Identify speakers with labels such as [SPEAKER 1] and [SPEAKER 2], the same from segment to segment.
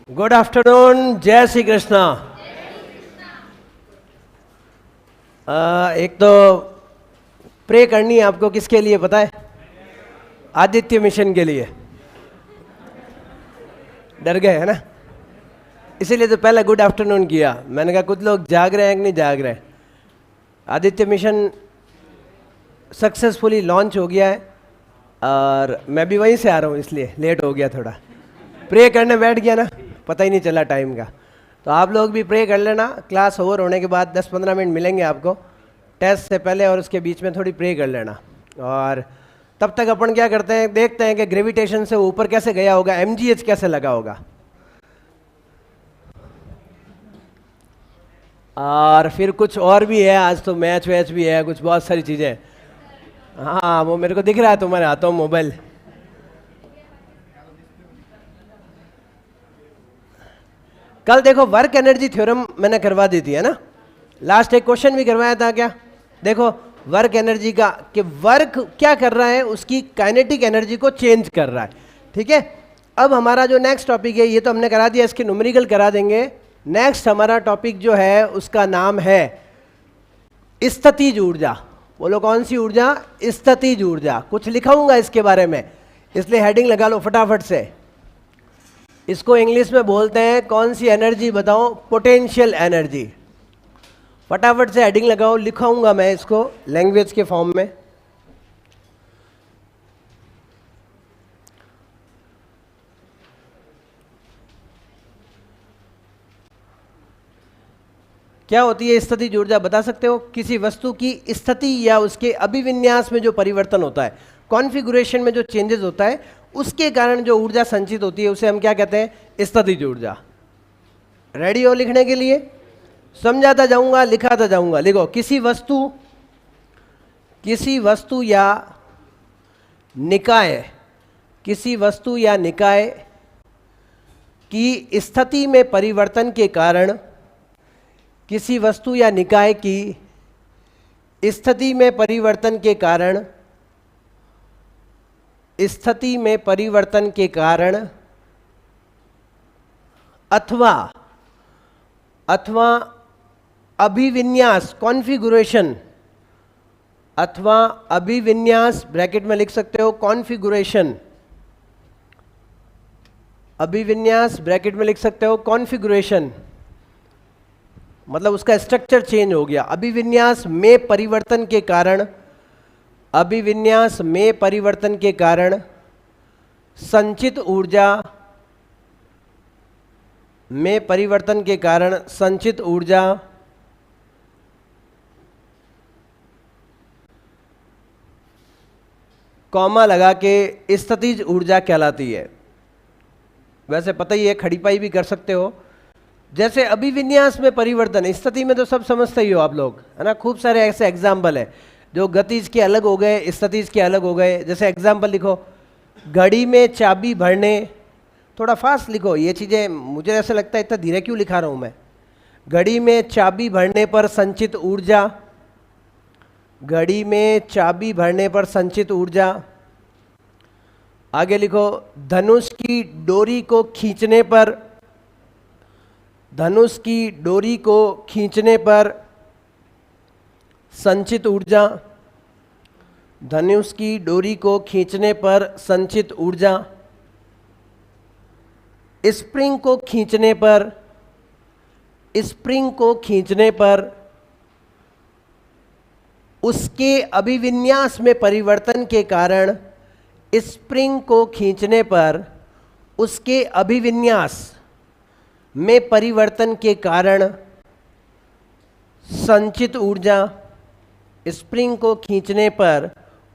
[SPEAKER 1] Good afternoon, जय श्री कृष्णा। एक तो प्रे करनी है आपको, किसके लिए पता है? आदित्य मिशन के लिए। डर गए है ना, इसीलिए तो पहले गुड आफ्टरनून किया। मैंने कहा कुछ लोग जाग रहे हैं कि नहीं जाग रहे। आदित्य मिशन सक्सेसफुली लॉन्च हो गया है और मैं भी वहीं से आ रहा हूँ, इसलिए लेट हो गया थोड़ा। प्रे करने बैठ गया ना, पता ही नहीं चला टाइम का। तो आप लोग भी प्रे कर लेना। क्लास ओवर होने के बाद 10-15 मिनट मिलेंगे आपको टेस्ट से पहले, और उसके बीच में थोड़ी प्रे कर लेना। और तब तक अपन क्या करते हैं, देखते हैं कि ग्रेविटेशन से ऊपर कैसे गया होगा, एमजीएच कैसे लगा होगा। और फिर कुछ और भी है, आज तो मैच वैच भी है, कुछ बहुत सारी चीज़ें। हाँ, वो मेरे को दिख रहा है तुम्हारे हाथों में मोबाइल। कल देखो वर्क एनर्जी थ्योरम मैंने करवा दी थी, है ना। लास्ट एक क्वेश्चन भी करवाया था क्या? देखो वर्क एनर्जी का, कि वर्क क्या कर रहा है, उसकी काइनेटिक एनर्जी को चेंज कर रहा है। ठीक है, अब हमारा जो नेक्स्ट टॉपिक है, ये तो हमने करा दिया, इसके न्यूमेरिकल करा देंगे। नेक्स्ट हमारा टॉपिक जो है उसका नाम है स्थितिज ऊर्जा। बोलो कौन सी ऊर्जा? स्थितिज ऊर्जा। कुछ लिखाऊंगा इसके बारे में, इसलिए हेडिंग लगा लो फटाफट से। इसको इंग्लिश में बोलते हैं कौन सी एनर्जी बताओ? Potential energy. फटाफट से हेडिंग लगाओ, लिखाऊंगा मैं इसको लैंग्वेज के फॉर्म में। क्या होती है स्थितिज ऊर्जा, बता सकते हो? किसी वस्तु की स्थिति या उसके अभिविन्यास में जो परिवर्तन होता है, कॉन्फ़िगरेशन में जो चेंजेस होता है, उसके कारण जो ऊर्जा संचित होती है, उसे हम क्या कहते हैं? स्थितिज ऊर्जा। रेडी हो लिखने के लिए? समझाता जाऊंगा, लिखाता जाऊंगा। लिखो, किसी वस्तु या निकाय, किसी वस्तु या निकाय की स्थिति में परिवर्तन के कारण, किसी वस्तु या निकाय की स्थिति में परिवर्तन के कारण, स्थिति में परिवर्तन के कारण अथवा अभिविन्यास, कॉन्फ़िगरेशन, अथवा अभिविन्यास, ब्रैकेट में लिख सकते हो कॉन्फ़िगरेशन, अभिविन्यास ब्रैकेट में लिख सकते हो कॉन्फ़िगरेशन, मतलब उसका स्ट्रक्चर चेंज हो गया। अभिविन्यास में परिवर्तन के कारण, अभिविन्यास में परिवर्तन के कारण संचित ऊर्जा, में परिवर्तन के कारण संचित ऊर्जा कॉमा लगा के स्थितिज ऊर्जा कहलाती है। वैसे पता ही है, खड़ीपाई भी कर सकते हो। जैसे अभिविन्यास में परिवर्तन, स्थिति में तो सब समझते ही हो आप लोग, है ना। खूब सारे ऐसे एग्जाम्पल है जो गतिज के अलग हो गए, स्थितिज के अलग हो गए। जैसे एग्जाम्पल लिखो, घड़ी में चाबी भरने, थोड़ा फास्ट लिखो, ये चीज़ें मुझे ऐसा लगता है इतना धीरे क्यों लिखा रहा हूँ मैं। घड़ी में चाबी भरने पर संचित ऊर्जा, घड़ी में चाबी भरने पर संचित ऊर्जा। आगे लिखो, धनुष की डोरी को खींचने पर, धनुष की डोरी को खींचने पर संचित ऊर्जा, धनुष की डोरी को खींचने पर संचित ऊर्जा। स्प्रिंग को खींचने पर, स्प्रिंग को खींचने पर उसके अभिविन्यास में परिवर्तन के कारण, स्प्रिंग को खींचने पर उसके अभिविन्यास में परिवर्तन के कारण संचित ऊर्जा, स्प्रिंग को खींचने पर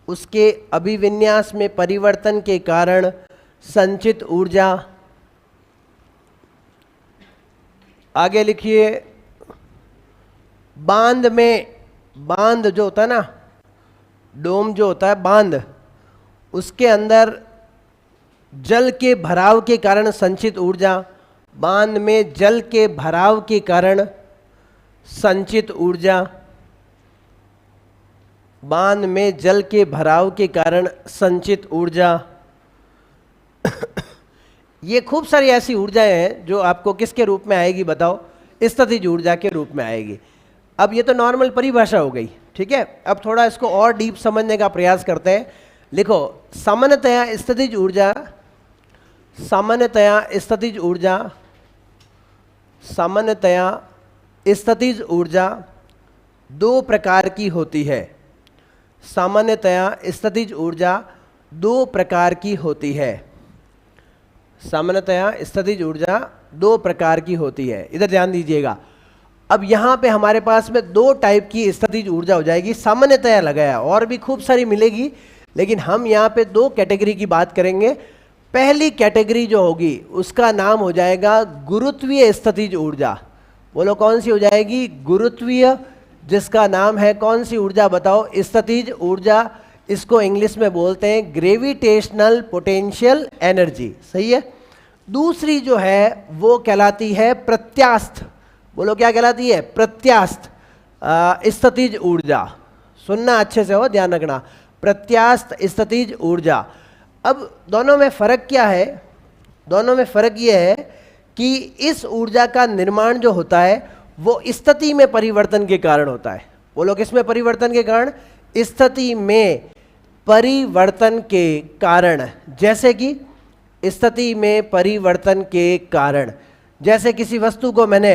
[SPEAKER 1] उसके अभिविन्यास में परिवर्तन के कारण संचित ऊर्जा। आगे लिखिए, बांध में, बांध जो होता है ना, डोम जो होता है बांध, उसके अंदर जल के भराव के कारण संचित ऊर्जा। बांध में जल के भराव के कारण संचित ऊर्जा, बांध में जल के भराव के कारण संचित ऊर्जा। ये खूब सारी ऐसी ऊर्जाएं हैं जो आपको किसके रूप में आएगी बताओ, स्थितिज ऊर्जा के रूप में आएगी। अब ये तो नॉर्मल परिभाषा हो गई, ठीक है। अब थोड़ा इसको और डीप समझने का प्रयास करते हैं। लिखो, सामान्यतया स्थितिज ऊर्जा, सामान्यतया स्थितिज ऊर्जा, सामान्यतया स्थितिज ऊर्जा दो प्रकार की होती है। सामान्यतया स्थितिज ऊर्जा दो प्रकार की होती है। सामान्यतया स्थितिज ऊर्जा दो प्रकार की होती है। इधर ध्यान दीजिएगा। अब यहाँ पे हमारे पास में दो टाइप की स्थितिज ऊर्जा हो जाएगी। सामान्यतया लगाया, और भी खूब सारी मिलेगी, लेकिन हम यहाँ पे दो कैटेगरी की बात करेंगे। पहली कैटेगरी जो होगी उसका नाम हो जाएगा गुरुत्वीय स्थितिज ऊर्जा। बोलो कौन सी हो जाएगी? गुरुत्वीय, जिसका नाम है कौन सी ऊर्जा बताओ? स्थितिज ऊर्जा। इसको इंग्लिश में बोलते हैं ग्रेविटेशनल पोटेंशियल एनर्जी, सही है। दूसरी जो है वो कहलाती है प्रत्यास्थ। बोलो क्या कहलाती है? प्रत्यास्थ स्थितिज ऊर्जा। सुनना अच्छे से हो, ध्यान रखना, प्रत्यास्थ स्थितिज ऊर्जा। अब दोनों में फर्क क्या है? दोनों में फर्क ये है कि इस ऊर्जा का निर्माण जो होता है वो स्थिति में परिवर्तन के कारण होता है। बोलो किस में परिवर्तन के कारण? स्थिति में परिवर्तन के कारण। जैसे कि स्थिति में परिवर्तन के कारण, जैसे किसी वस्तु को मैंने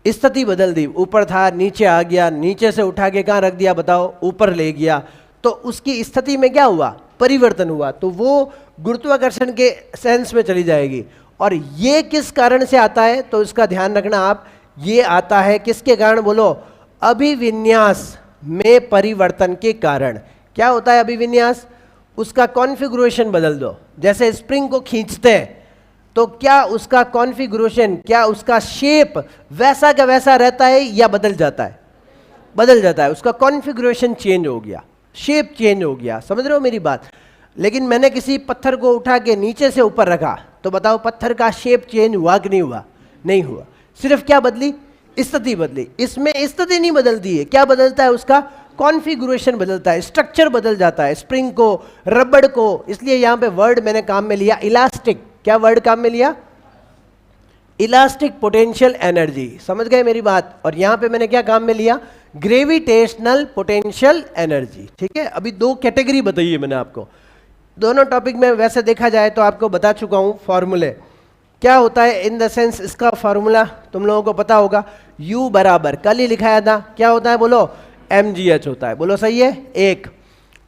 [SPEAKER 1] स्थिति बदल दी, ऊपर था नीचे आ गया, नीचे से उठा के कहाँ रख दिया बताओ? ऊपर ले गया, तो उसकी स्थिति में क्या हुआ? परिवर्तन हुआ, तो वो गुरुत्वाकर्षण के सेंस में चली जाएगी। और ये किस कारण से आता है? तो इसका ध्यान रखना आप, ये आता है किसके कारण? बोलो, अभिविन्यास में परिवर्तन के कारण। क्या होता है अभिविन्यास? उसका कॉन्फ़िगरेशन बदल दो। जैसे स्प्रिंग को खींचते हैं तो क्या उसका कॉन्फ़िगरेशन, क्या उसका शेप वैसा का वैसा रहता है या बदल जाता है? बदल जाता है। उसका कॉन्फ़िगरेशन चेंज हो गया, शेप चेंज हो गया। समझ रहे हो मेरी बात? लेकिन मैंने किसी पत्थर को उठा के नीचे से ऊपर रखा, तो बताओ पत्थर का शेप चेंज हुआ कि नहीं हुआ? नहीं हुआ। सिर्फ क्या बदली? स्थिति बदली। इसमें स्थिति नहीं बदलती है, क्या बदलता है? उसका कॉन्फ़िगरेशन बदलता है, स्ट्रक्चर बदल जाता है, स्प्रिंग को, रबड़ को। इसलिए यहां पे वर्ड मैंने काम में लिया इलास्टिक। क्या वर्ड काम में लिया? Elastic potential energy. समझ गए मेरी बात? और यहां पे मैंने क्या काम में लिया? Gravitational potential energy. ठीक है, अभी दो कैटेगरी बताई है मैंने आपको। दोनों टॉपिक में वैसे देखा जाए तो आपको बता चुका हूं फॉर्मूले क्या होता है। इन द सेंस इसका फॉर्मूला तुम लोगों को पता होगा, U बराबर, कल ही लिखाया था, क्या होता है बोलो? mgh होता है। बोलो सही है? एक।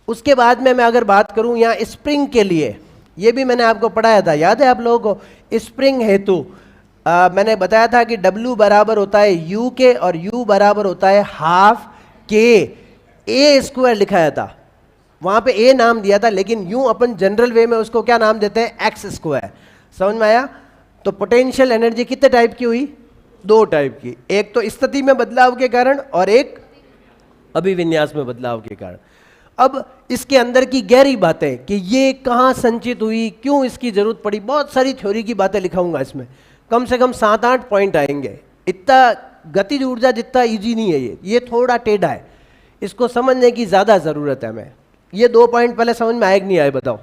[SPEAKER 1] उसके बाद में मैं अगर बात करूं यहाँ स्प्रिंग के लिए, ये भी मैंने आपको पढ़ाया था, याद है आप लोगों को? स्प्रिंग हेतु मैंने बताया था कि W बराबर होता है U के, और U बराबर होता है हाफ के A स्क्वायर लिखाया था। वहां पे A नाम दिया था, लेकिन यूं अपन जनरल वे में उसको क्या नाम देते हैं? X square. समझ में आया? तो पोटेंशियल एनर्जी कितने टाइप की हुई? दो टाइप की। एक तो स्थिति में बदलाव के कारण, और एक अभिविन्यास में बदलाव के कारण। अब इसके अंदर की गहरी बातें कि ये कहाँ संचित हुई, क्यों इसकी जरूरत पड़ी, बहुत सारी थ्योरी की बातें लिखाऊंगा इसमें। कम से कम 7-8 पॉइंट आएंगे। इतना गतिज ऊर्जा जितना इजी नहीं है ये थोड़ा टेढ़ा है, इसको समझने की ज़्यादा ज़रूरत है हमें। ये 2 पॉइंट पहले समझ में आए कि नहीं आए बताओ?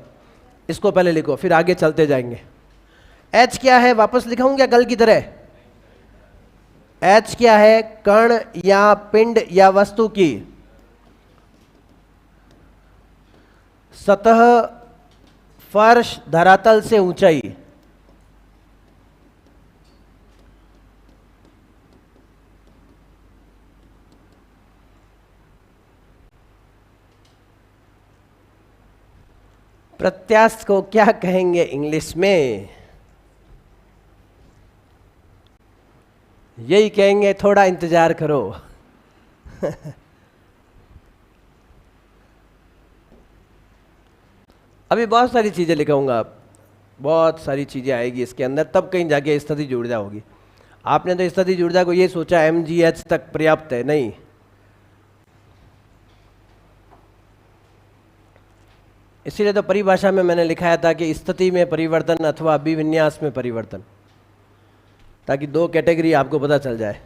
[SPEAKER 1] इसको पहले लिखो, फिर आगे चलते जाएंगे। H क्या है? वापस लिखाऊं क्या कल की तरह? H क्या है? कण या पिंड या वस्तु की सतह, फर्श, धरातल से ऊंचाई। प्रत्यास्थ को क्या कहेंगे इंग्लिश में? यही कहेंगे, थोड़ा इंतजार करो। अभी बहुत सारी चीजें लिखाऊंगा, बहुत सारी चीजें आएगी इसके अंदर, तब कहीं जाके स्थितिज ऊर्जा होगी। आपने तो स्थितिज ऊर्जा को ये सोचा mgh तक पर्याप्त है, नहीं। इसीलिए तो परिभाषा में मैंने लिखाया था कि स्थिति में परिवर्तन अथवा अभिविन्यास में परिवर्तन, ताकि दो कैटेगरी आपको पता चल जाए।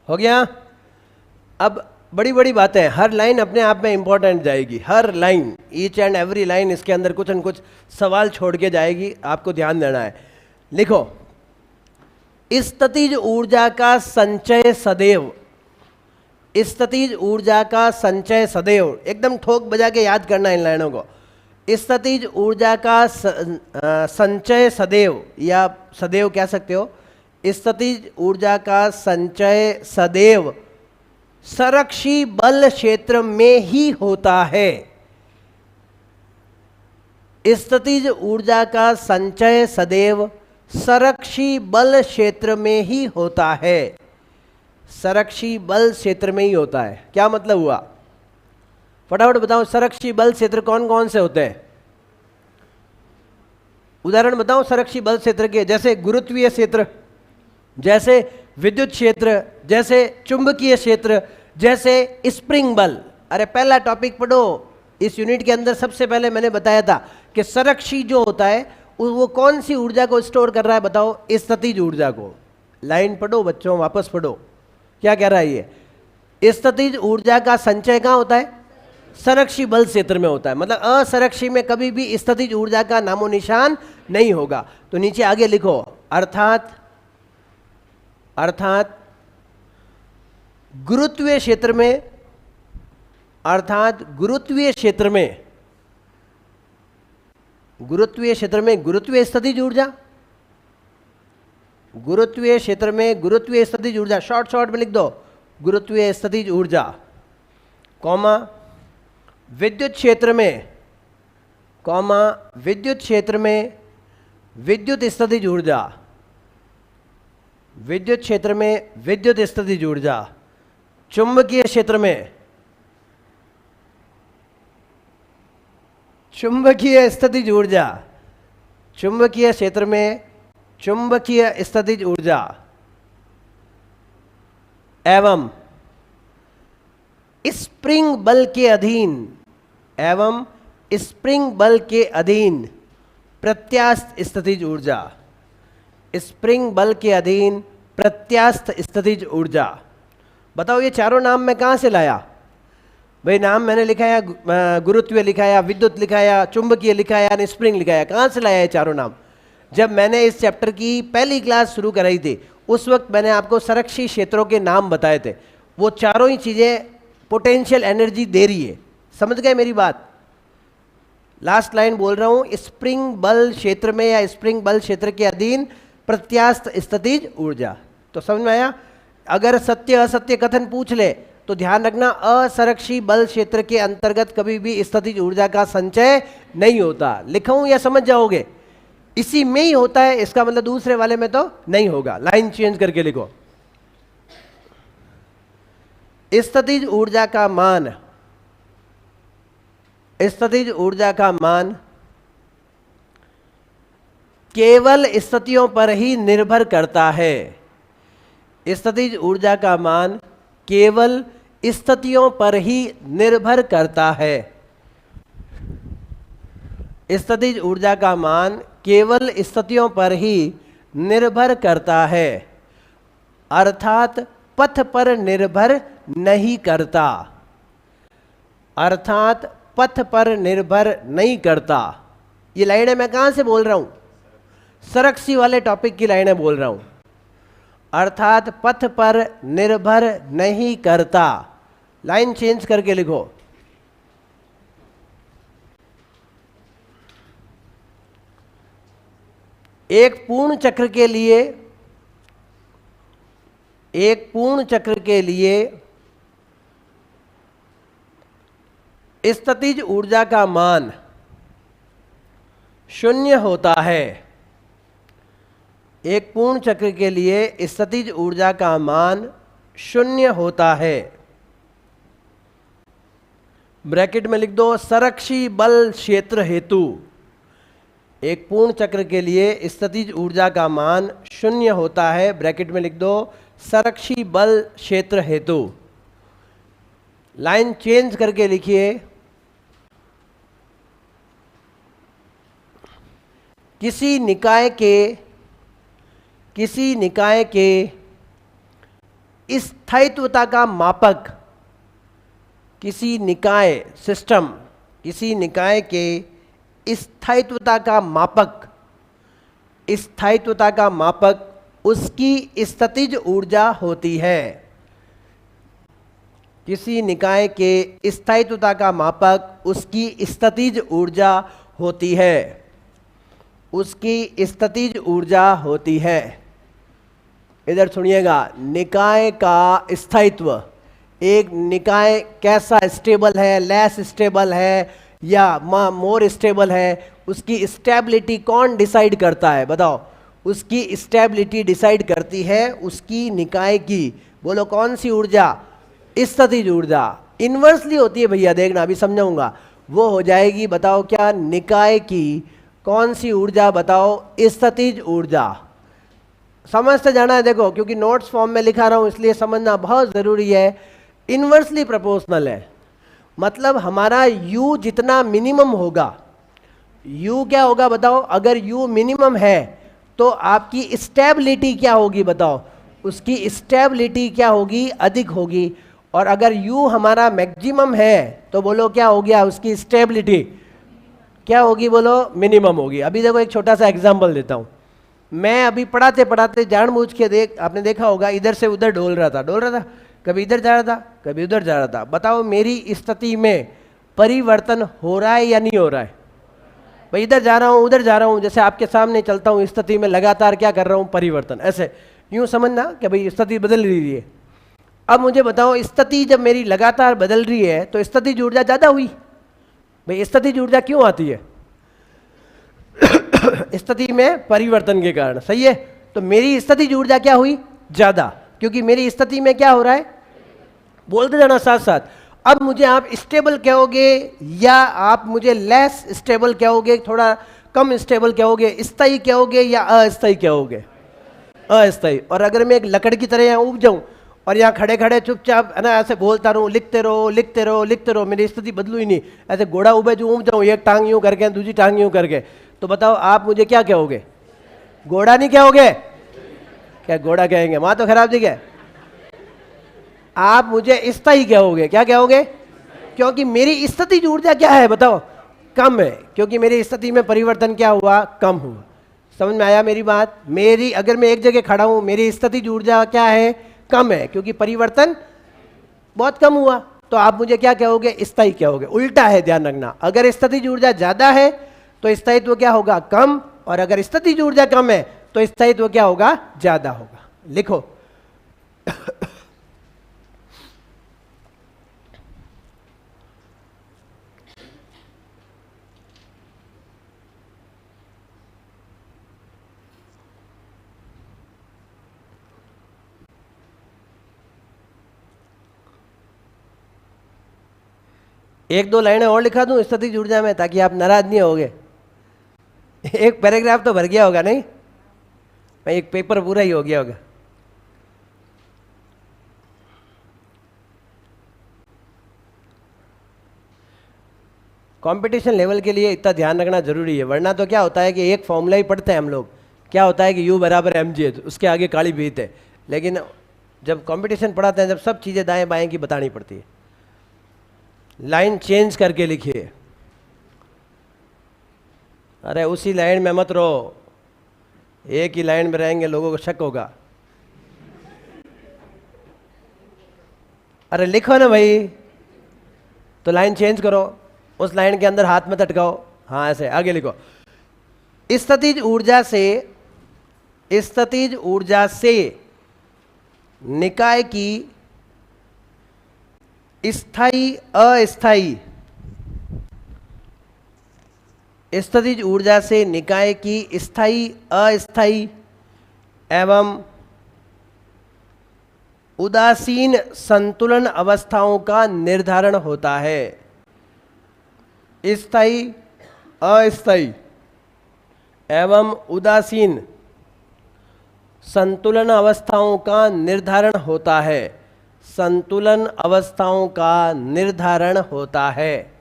[SPEAKER 1] हो गया। अब बड़ी बड़ी बातें, हर लाइन अपने आप में इंपॉर्टेंट जाएगी, हर line, each and every line इसके अंदर कुछ न कुछ सवाल छोड़ के जाएगी, आपको ध्यान देना है। लिखो, स्थितिज ऊर्जा का संचय सदैव, स्थितिज ऊर्जा का संचय सदैव, एकदम ठोक बजा के याद करना इन लाइनों को। स्थितिज ऊर्जा का संचय सदैव, या सदैव कह सकते हो, स्थितिज ऊर्जा का संचय सदैव संरक्षी बल क्षेत्र में ही होता है। स्थितिज ऊर्जा का संचय सदैव संरक्षी बल क्षेत्र में ही होता है, संरक्षी बल क्षेत्र में ही होता है। क्या मतलब हुआ, फटाफट बताओ, संरक्षी बल क्षेत्र कौन कौन से होते हैं? उदाहरण बताओ संरक्षी बल क्षेत्र के, जैसे गुरुत्वीय क्षेत्र, जैसे विद्युत क्षेत्र, जैसे चुंबकीय क्षेत्र, जैसे स्प्रिंग बल। अरे पहला टॉपिक पढ़ो, इस यूनिट के अंदर सबसे पहले मैंने बताया था कि संरक्षी जो होता है वो कौन सी ऊर्जा को स्टोर कर रहा है, बताओ? स्थितिज ऊर्जा को। लाइन पढ़ो बच्चों, वापस पढ़ो, क्या कह रहा है ये? स्थितिज ऊर्जा का संचय कहाँ होता है? संरक्षी बल क्षेत्र में होता है। मतलब असंरक्षी में कभी भी स्थितिज ऊर्जा का नामो निशान नहीं होगा। तो नीचे आगे लिखो, अर्थात गुरुत्वीय क्षेत्र में, अर्थात गुरुत्वीय क्षेत्र में, गुरुत्वीय क्षेत्र में गुरुत्वीय स्थितिज ऊर्जा, गुरुत्वीय क्षेत्र में गुरुत्वीय स्थितिज ऊर्जा, शॉर्ट शॉर्ट में लिख दो, गुरुत्वीय स्थितिज ऊर्जा, कॉमा विद्युत क्षेत्र में, कॉमा विद्युत क्षेत्र में विद्युत स्थितिज ऊर्जा, विद्युत क्षेत्र में विद्युत स्थितिज ऊर्जा, चुंबकीय क्षेत्र में चुंबकीय स्थितिज ऊर्जा, चुंबकीय क्षेत्र में चुंबकीय स्थितिज ऊर्जा, एवं स्प्रिंग बल के अधीन, एवं स्प्रिंग बल के अधीन प्रत्यास्थ स्थितिज ऊर्जा, स्प्रिंग बल के अधीन प्रत्यास्थ स्थितिज ऊर्जा। बताओ ये चारों नाम मैं कहाँ से लाया? भाई नाम मैंने लिखाया, गुरुत्वीय लिखाया, विद्युत लिखाया, चुंबकीय लिखाया, स्प्रिंग लिखाया, कहाँ से लाया ये चारों नाम? जब मैंने इस चैप्टर की पहली क्लास शुरू कराई थी उस वक्त मैंने आपको संरक्षी क्षेत्रों के नाम बताए थे। वो चारों ही चीज़ें पोटेंशियल एनर्जी दे रही है, समझ गए मेरी बात? लास्ट लाइन बोल रहा हूँ, स्प्रिंग बल क्षेत्र में या स्प्रिंग बल क्षेत्र के अधीन प्रत्यास्थ स्थितिज ऊर्जा। तो समझ में आया? अगर सत्य असत्य कथन पूछ ले तो ध्यान रखना, असंरक्षी बल क्षेत्र के अंतर्गत कभी भी स्थितिज ऊर्जा का संचय नहीं होता। लिखाऊं या समझ जाओगे? इसी में ही होता है, इसका मतलब दूसरे वाले में तो नहीं होगा। लाइन चेंज करके लिखो, स्थितिज ऊर्जा का मान, स्थितिज ऊर्जा का मान केवल स्थितियों पर ही निर्भर करता है। स्थितिज ऊर्जा का मान केवल स्थितियों पर ही निर्भर करता है। स्थितिज ऊर्जा का मान केवल स्थितियों पर ही निर्भर करता है, अर्थात पथ पर निर्भर नहीं करता, अर्थात पथ पर निर्भर नहीं करता। ये लाइनें मैं कहाँ से बोल रहा हूँ? संरक्षी वाले टॉपिक की लाइनें बोल रहा हूँ। अर्थात पथ पर निर्भर नहीं करता। लाइन चेंज करके लिखो, एक पूर्ण चक्र के लिए, एक पूर्ण चक्र के लिए स्थितिज ऊर्जा का मान 0 होता है। एक पूर्ण चक्र के लिए स्थितिज ऊर्जा का मान 0 होता है। ब्रैकेट में लिख दो, संरक्षी बल क्षेत्र हेतु। एक पूर्ण चक्र के लिए स्थितिज ऊर्जा का मान 0 होता है, ब्रैकेट में लिख दो, संरक्षी बल क्षेत्र हेतु। लाइन चेंज करके लिखिए, किसी निकाय के स्थायित्वता का मापक किसी निकाय सिस्टम, किसी निकाय के स्थायित्वता का मापक, स्थायित्वता का मापक उसकी स्थितिज ऊर्जा होती है। किसी निकाय के स्थायित्वता का मापक उसकी स्थितिज ऊर्जा होती है, उसकी स्थितिज ऊर्जा होती है। इधर सुनिएगा, निकाय का स्थायित्व, एक निकाय कैसा स्टेबल है, लेस स्टेबल है या मोर स्टेबल है, उसकी स्टेबिलिटी कौन डिसाइड करता है बताओ? उसकी स्टेबिलिटी डिसाइड करती है उसकी निकाय की, बोलो कौन सी ऊर्जा? स्थितिज ऊर्जा। इन्वर्सली होती है भैया, देखना अभी समझाऊंगा। वो हो जाएगी, बताओ क्या? निकाय की कौन सी ऊर्जा बताओ? स्थितिज ऊर्जा। समझते जाना है देखो, क्योंकि नोट्स फॉर्म में लिखा रहा हूं इसलिए समझना बहुत ज़रूरी है। इन्वर्सली प्रोपोर्शनल है, मतलब हमारा U जितना मिनिमम होगा, U क्या होगा बताओ? अगर U मिनिमम है तो आपकी स्टेबिलिटी क्या होगी बताओ? उसकी स्टेबिलिटी क्या होगी? अधिक होगी। और अगर U हमारा मैक्सिमम है तो बोलो क्या हो गया? उसकी स्टेबिलिटी क्या होगी? बोलो मिनिमम होगी। अभी देखो एक छोटा सा एग्जांपल देता हूँ। मैं अभी पढ़ाते पढ़ाते जानबूझ के आपने देखा होगा इधर से उधर डोल रहा था, कभी इधर जा रहा था, कभी उधर जा रहा था। बताओ मेरी स्थिति में परिवर्तन हो रहा है या नहीं हो रहा है? भाई इधर जा रहा हूँ, उधर जा रहा हूँ, जैसे आपके सामने चलता हूँ, स्थिति में लगातार क्या कर रहा हूँ? परिवर्तन। ऐसे यूँ समझना कि भाई स्थिति बदल रही है। अब मुझे बताओ, स्थिति जब मेरी लगातार बदल रही है तो स्थितिज ऊर्जा ज़्यादा हुई। भाई स्थितिज ऊर्जा क्यों आती है? स्थिति में परिवर्तन के कारण, सही है। तो मेरी स्थितिज ऊर्जा क्या हुई? ज़्यादा, क्योंकि मेरी स्थिति में क्या हो रहा है? बोलते जाना साथ साथ। अब मुझे आप स्टेबल कहोगे या आप मुझे लेस स्टेबल कहोगे, थोड़ा कम स्टेबल कहोगे, स्थायी कहोगे या अस्थायी कहोगे? अस्थायी। और अगर मैं एक लकड़ की तरह यहाँ उब जाऊँ और यहाँ खड़े खड़े चुपचाप है ना ऐसे बोलता रहूँ, लिखते रहो लिखते रहो लिखते रहो, मेरी स्थिति बदलू ही नहीं, ऐसे घोड़ा उबे जो उब जाऊँ, एक टांग यूँ करके दूसरी टांग यूँ करके, तो बताओ आप मुझे क्या कहोगे? घोड़ा नहीं कहोगे? क्या घोड़ा कहेंगे? माँ तो खराब जी क्या? आप मुझे स्थायी कहोगे। क्या कहोगे? क्योंकि मेरी स्थितिज ऊर्जा क्या है बताओ? कम है, क्योंकि मेरी स्थिति में परिवर्तन क्या हुआ? कम हुआ। समझ में आया मेरी बात? मेरी अगर मैं एक जगह खड़ा हूं, मेरी स्थितिज ऊर्जा क्या है? कम है, क्योंकि परिवर्तन बहुत कम हुआ। तो आप मुझे क्या कहोगे? स्थायी कहोगे। उल्टा है, ध्यान रखना। अगर स्थितिज ऊर्जा ज्यादा है तो स्थायित्व क्या होगा? कम। और अगर स्थितिज ऊर्जा कम है तो स्थायित्व क्या होगा? ज्यादा होगा। लिखो। एक दो लाइनें और लिखा दूं स्थितिज ऊर्जा में, ताकि आप नाराज नहीं होगे। एक पैराग्राफ तो भर गया होगा नहीं? एक पेपर पूरा ही हो गया होगा। कंपटीशन लेवल के लिए इतना ध्यान रखना जरूरी है, वरना तो क्या होता है कि एक फॉर्मूला ही पढ़ते हैं हम लोग, क्या होता है कि U बराबर mg, उसके आगे काली भीत है। लेकिन जब कंपटीशन पढ़ाते हैं, जब सब चीज़ें दाएं बाएं की बतानी पड़ती है। लाइन चेंज करके लिखिए। अरे उसी लाइन में मत रहो, एक ही लाइन में रहेंगे लोगों को शक होगा। अरे लिखो ना भाई, तो लाइन चेंज करो, उस लाइन के अंदर हाथ में अटकाओ। हाँ ऐसे आगे लिखो। स्थितिज ऊर्जा से निकाय की स्थायी अस्थायी, स्थितिज ऊर्जा से निकाय की स्थायी अस्थायी एवं उदासीन संतुलन अवस्थाओं का निर्धारण होता है। स्थायी अस्थायी एवं उदासीन संतुलन अवस्थाओं का निर्धारण होता है। संतुलन अवस्थाओं का निर्धारण होता है।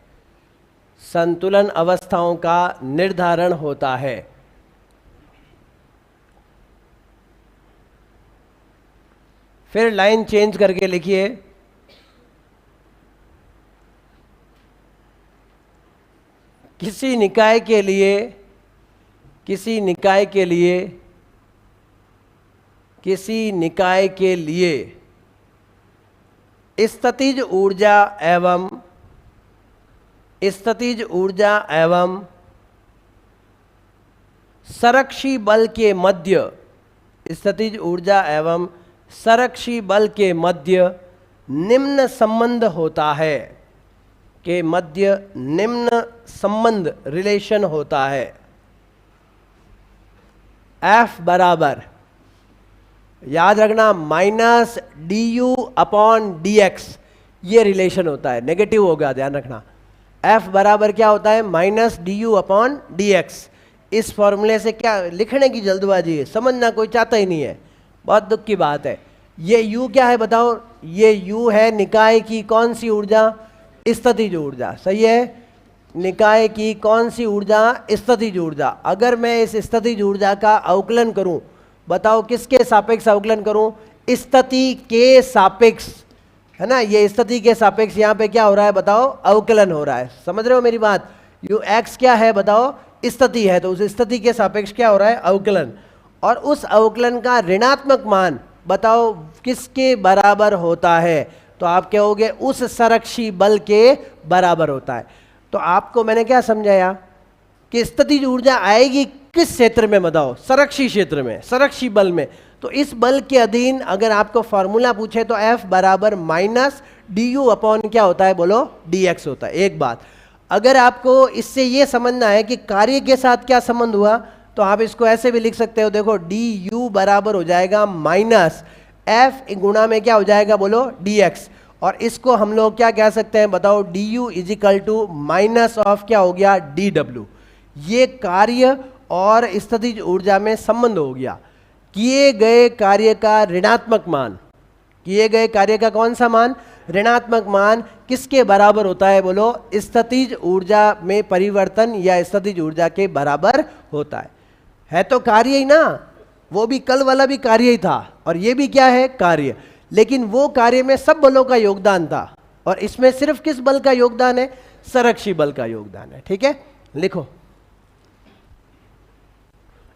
[SPEAKER 1] संतुलन अवस्थाओं का निर्धारण होता है। फिर लाइन चेंज करके लिखिए, किसी निकाय के लिए, किसी निकाय के लिए, किसी निकाय के लिए स्थितिज ऊर्जा एवं स्थितिज ऊर्जा एवं संरक्षी बल के मध्य, स्थितिज ऊर्जा एवं संरक्षी बल के मध्य निम्न संबंध होता है, के मध्य निम्न संबंध रिलेशन होता है। F बराबर, याद रखना, minus D you upon D x, ये रिलेशन होता है, नेगेटिव होगा, ध्यान रखना। F बराबर क्या होता है, minus D you upon D x. इस फॉर्मूले से क्या लिखने की जल्दबाजी है, समझना कोई चाहता ही नहीं है, बहुत दुख की बात है। ये U क्या है बताओ, ये U है निकाय की कौन सी ऊर्जा, स्थितिज ऊर्जा, सही है। निकाय की कौन सी ऊर्जा, स्थितिज ऊर्जा। अगर मैं इस स्थितिज ऊर्जा का अवकलन करूं, बताओ किसके सापेक्ष अवकलन करूं, स्थिति के सापेक्ष, है ना। ये स्थिति के सापेक्ष यहाँ पे क्या हो रहा है बताओ, अवकलन हो रहा है, समझ रहे हो मेरी बात। यू एक्स क्या है बताओ, स्थिति है, तो उस स्थिति के सापेक्ष क्या हो रहा है, अवकलन। और उस अवकलन का ऋणात्मक मान बताओ किसके बराबर होता है, तो आप कहोगे उस संरक्षी बल के बराबर होता है। तो आपको मैंने क्या समझाया कि स्थितिज ऊर्जा आएगी किस क्षेत्र में बताओ, संरक्षी क्षेत्र में, संरक्षी बल में। तो इस बल के अधीन अगर आपको फॉर्मूला पूछे तो F बराबर माइनस डी यू अपॉन क्या होता है बोलो, डी एक्स होता है। एक बात, अगर आपको इससे ये समझना है कि कार्य के साथ क्या संबंध हुआ, तो आप इसको ऐसे भी लिख सकते हो, देखो डी यू बराबर हो जाएगा माइनस एफ गुणा में क्या हो जाएगा बोलो, डी एक्स। और इसको हम लोग क्या कह सकते हैं बताओ, d U is equal to minus of क्या हो गया, डी डब्ल्यू। ये कार्य और स्थितिज ऊर्जा में संबंध हो गया। किए गए कार्य का ऋणात्मक मान, किए गए कार्य का कौन सा मान, ऋणात्मक मान किसके बराबर होता है बोलो, स्थितिज ऊर्जा में परिवर्तन या स्थितिज ऊर्जा के बराबर होता है तो कार्य ही ना, वो भी कल वाला भी कार्य ही था और ये भी क्या है, कार्य। लेकिन वो कार्य में सब बलों का योगदान था और इसमें सिर्फ किस बल का योगदान है, संरक्षी बल का योगदान है। ठीक है, लिखो,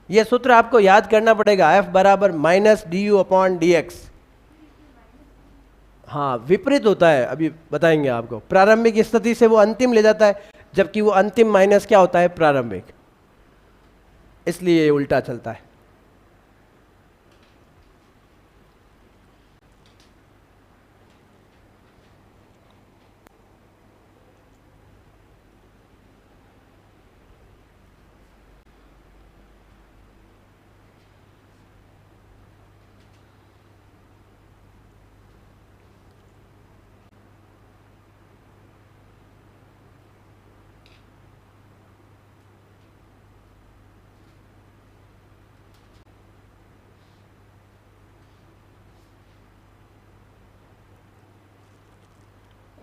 [SPEAKER 1] ये सूत्र आपको याद करना पड़ेगा, F बराबर minus D you upon D x. हाँ, विपरीत होता है, अभी बताएंगे आपको। प्रारंभिक स्थिति से वो अंतिम ले जाता है, जबकि वो अंतिम माइनस क्या होता है, प्रारंभिक, इसलिए ये उल्टा चलता है।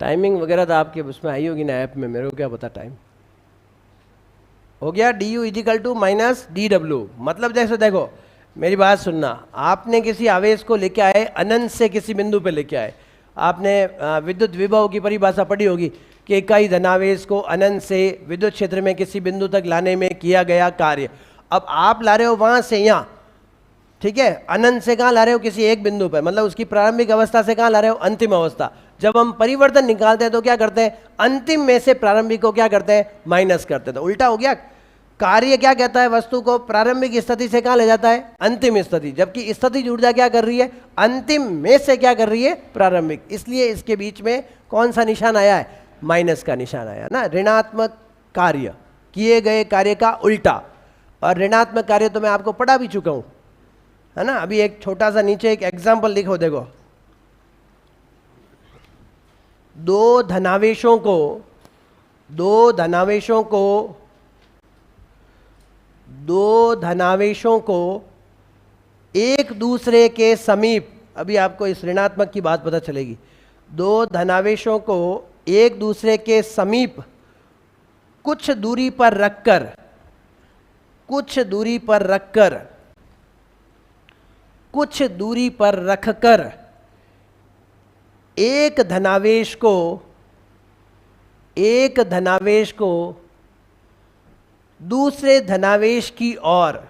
[SPEAKER 1] टाइमिंग वगैरह तो आपके उसमें आई होगी ना ऐप में, मेरे को क्या पता। टाइम हो गया, d U is equal to minus d W. मतलब जैसे देखो, मेरी बात सुनना, आपने किसी आवेश को लेके आए, अनंत से किसी बिंदु पे लेके आए। आपने विद्युत विभव की परिभाषा पढ़ी होगी कि इकाई धनावेश को अनंत से विद्युत क्षेत्र में किसी बिंदु तक लाने में किया गया कार्य। अब आप ला रहे हो वहां से यहाँ, ठीक है, अनंत से कहाँ ला रहे हो, किसी एक बिंदु पर, मतलब उसकी प्रारंभिक अवस्था से कहाँ ला रहे हो, अंतिम अवस्था। जब हम परिवर्तन निकालते हैं तो क्या करते हैं, अंतिम में से प्रारंभिक को क्या करते हैं, माइनस करते हैं। तो उल्टा हो गया, कार्य क्या कहता है, वस्तु को प्रारंभिक स्थिति से कहाँ ले जाता है, अंतिम स्थिति, जबकि स्थितिज ऊर्जा क्या कर रही है, अंतिम में से क्या कर रही है, प्रारंभिक। इसलिए इसके बीच में कौन सा निशान आया है, माइनस का निशान आया ना। ऋणात्मक कार्य, किए गए कार्य का उल्टा। और ऋणात्मक कार्य तो मैं आपको पढ़ा भी चुका हूं, है ना। अभी एक छोटा सा नीचे एक एग्जाम्पल लिखो, देखो, दो धनावेशों को एक दूसरे के समीप, अभी आपको इस ऋणात्मक की बात पता चलेगी। दो धनावेशों को एक दूसरे के समीप कुछ दूरी पर रखकर एक धनावेश को दूसरे धनावेश की ओर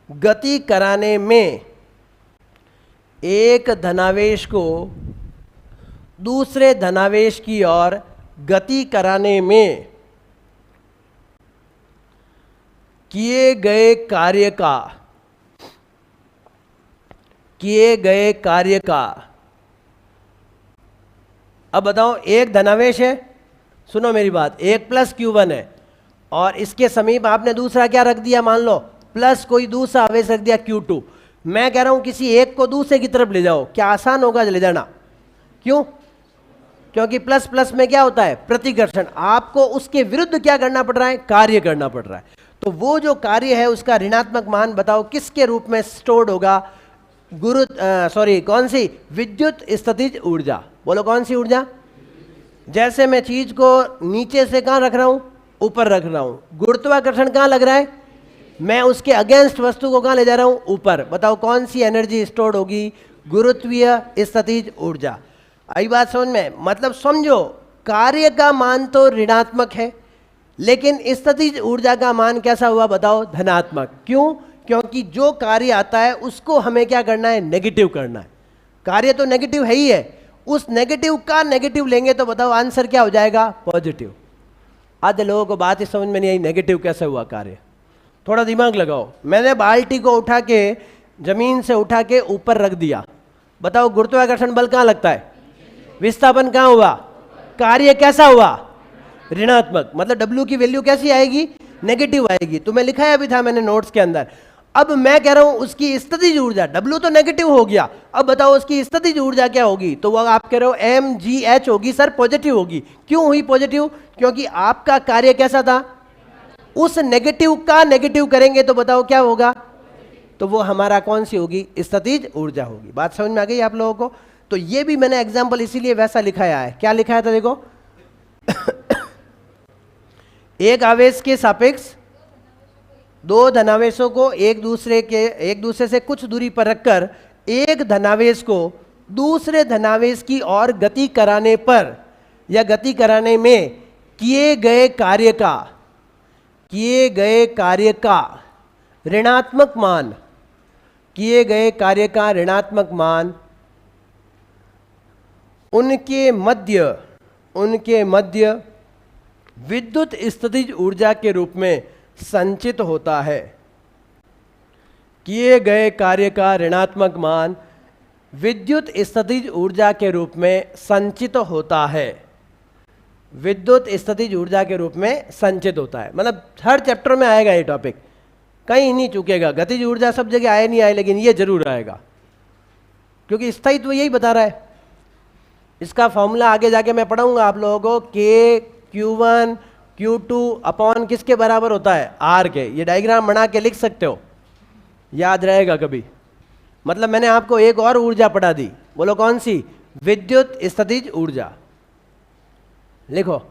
[SPEAKER 1] गति कराने में, एक धनावेश को दूसरे धनावेश की ओर गति कराने में किए गए कार्य का, अब बताओ, एक धनावेश है, सुनो मेरी बात, 1 + Q1 है, और इसके समीप आपने दूसरा क्या रख दिया, मान लो प्लस कोई दूसरा आवेश रख दिया Q2। मैं कह रहा हूं किसी एक को दूसरे की तरफ ले जाओ, क्या आसान होगा ले जाना? क्यों? क्योंकि प्लस प्लस में क्या होता है, प्रतिकर्षण। आपको उसके विरुद्ध क्या करना पड़ रहा है, कार्य करना पड़ रहा है। तो वो जो कार्य है उसका ऋणात्मक मान बताओ किसके रूप में स्टोर्ड होगा, कौन सी, विद्युत स्थितिज ऊर्जा। बोलो कौन सी ऊर्जा? जैसे मैं चीज को नीचे से कहां रख रहा हूं, ऊपर रख रहा हूं, गुरुत्वाकर्षण कहां लग रहा है, मैं उसके अगेंस्ट वस्तु को कहां ले जा रहा हूं, ऊपर। बताओ कौन सी एनर्जी स्टोर्ड होगी, गुरुत्वीय स्थितिज ऊर्जा। आई बात समझ में? मतलब समझो, कार्य का मान तो ऋणात्मक है, लेकिन स्थितिज ऊर्जा का मान कैसा हुआ बताओ, धनात्मक। क्यों? क्योंकि जो कार्य आता है उसको हमें क्या करना है, नेगेटिव करना है। कार्य तो नेगेटिव है ही है, उस नेगेटिव का नेगेटिव लेंगे तो बताओ आंसर क्या हो जाएगा, पॉजिटिव। आधे लोगों को बात ही समझ में नहीं आई, नेगेटिव कैसे हुआ कार्य। थोड़ा दिमाग लगाओ, मैंने बाल्टी को उठा के जमीन से उठा के ऊपर रख दिया, बताओ गुरुत्वाकर्षण बल कहाँ लगता है, विस्थापन कहाँ हुआ, कार्य कैसा हुआ, ऋणात्मक। मतलब W की वैल्यू कैसी आएगी, नेगेटिव आएगी। तुम्हें लिखाया भी था मैंने नोट्स के अंदर। अब मैं कह रहा हूं उसकी स्थितिज ऊर्जा, W तो नेगेटिव हो गया, अब बताओ उसकी स्थितिज ऊर्जा क्या होगी, तो वो आप कह रहे हो mgh होगी, सर पॉजिटिव होगी। क्यों हुई पॉजिटिव? क्योंकि आपका कार्य कैसा था, उस नेगेटिव का नेगेटिव करेंगे तो बताओ क्या होगा, तो वो हमारा कौन सी होगी, स्थितिज ऊर्जा होगी। बात समझ में आ गई आप लोगों को? तो ये भी मैंने एग्जाम्पल इसीलिए वैसा लिखाया है। क्या लिखाया था देखो एक आवेश के सापेक्ष दो धनावेशों को एक दूसरे से कुछ दूरी पर रखकर एक धनावेश को दूसरे धनावेश की ओर गति कराने पर या गति कराने में किए गए कार्य का ऋणात्मक मान, किए गए कार्य का ऋणात्मक मान उनके मध्य विद्युत स्थितिज ऊर्जा के रूप में संचित होता है। किए गए कार्य का ऋणात्मक मान विद्युत स्थितिज ऊर्जा के रूप में संचित होता है। विद्युत स्थितिज ऊर्जा के रूप में संचित होता है, मतलब हर चैप्टर में आएगा ये टॉपिक, कहीं नहीं चूकेगा। गतिज ऊर्जा सब जगह आए नहीं आए, लेकिन ये जरूर आएगा, क्योंकि स्थायित्व तो यही बता रहा है। इसका फॉर्मूला आगे जाके मैं पढ़ाऊंगा आप लोगों को, Q1 Q2 अपॉन किसके बराबर होता है, R के। ये डायग्राम बना के लिख सकते हो, याद रहेगा कभी। मतलब मैंने आपको एक और ऊर्जा पढ़ा दी, बोलो कौन सी, विद्युत स्थितिज ऊर्जा। लिखो,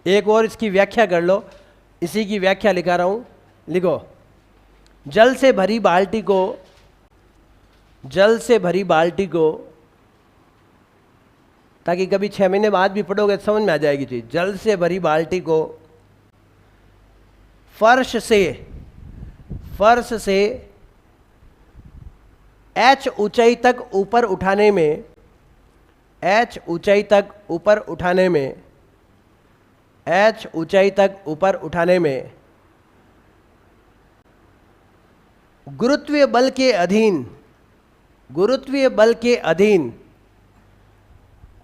[SPEAKER 1] एक और इसकी व्याख्या कर लो, इसी की व्याख्या लिखा रहा हूं। लिखो, जल से भरी बाल्टी को ताकि कभी 6 महीने बाद भी पढ़ोगे तो समझ में आ जाएगी चीज। जल से भरी बाल्टी को फर्श से h ऊंचाई तक ऊपर उठाने में गुरुत्वीय बल के अधीन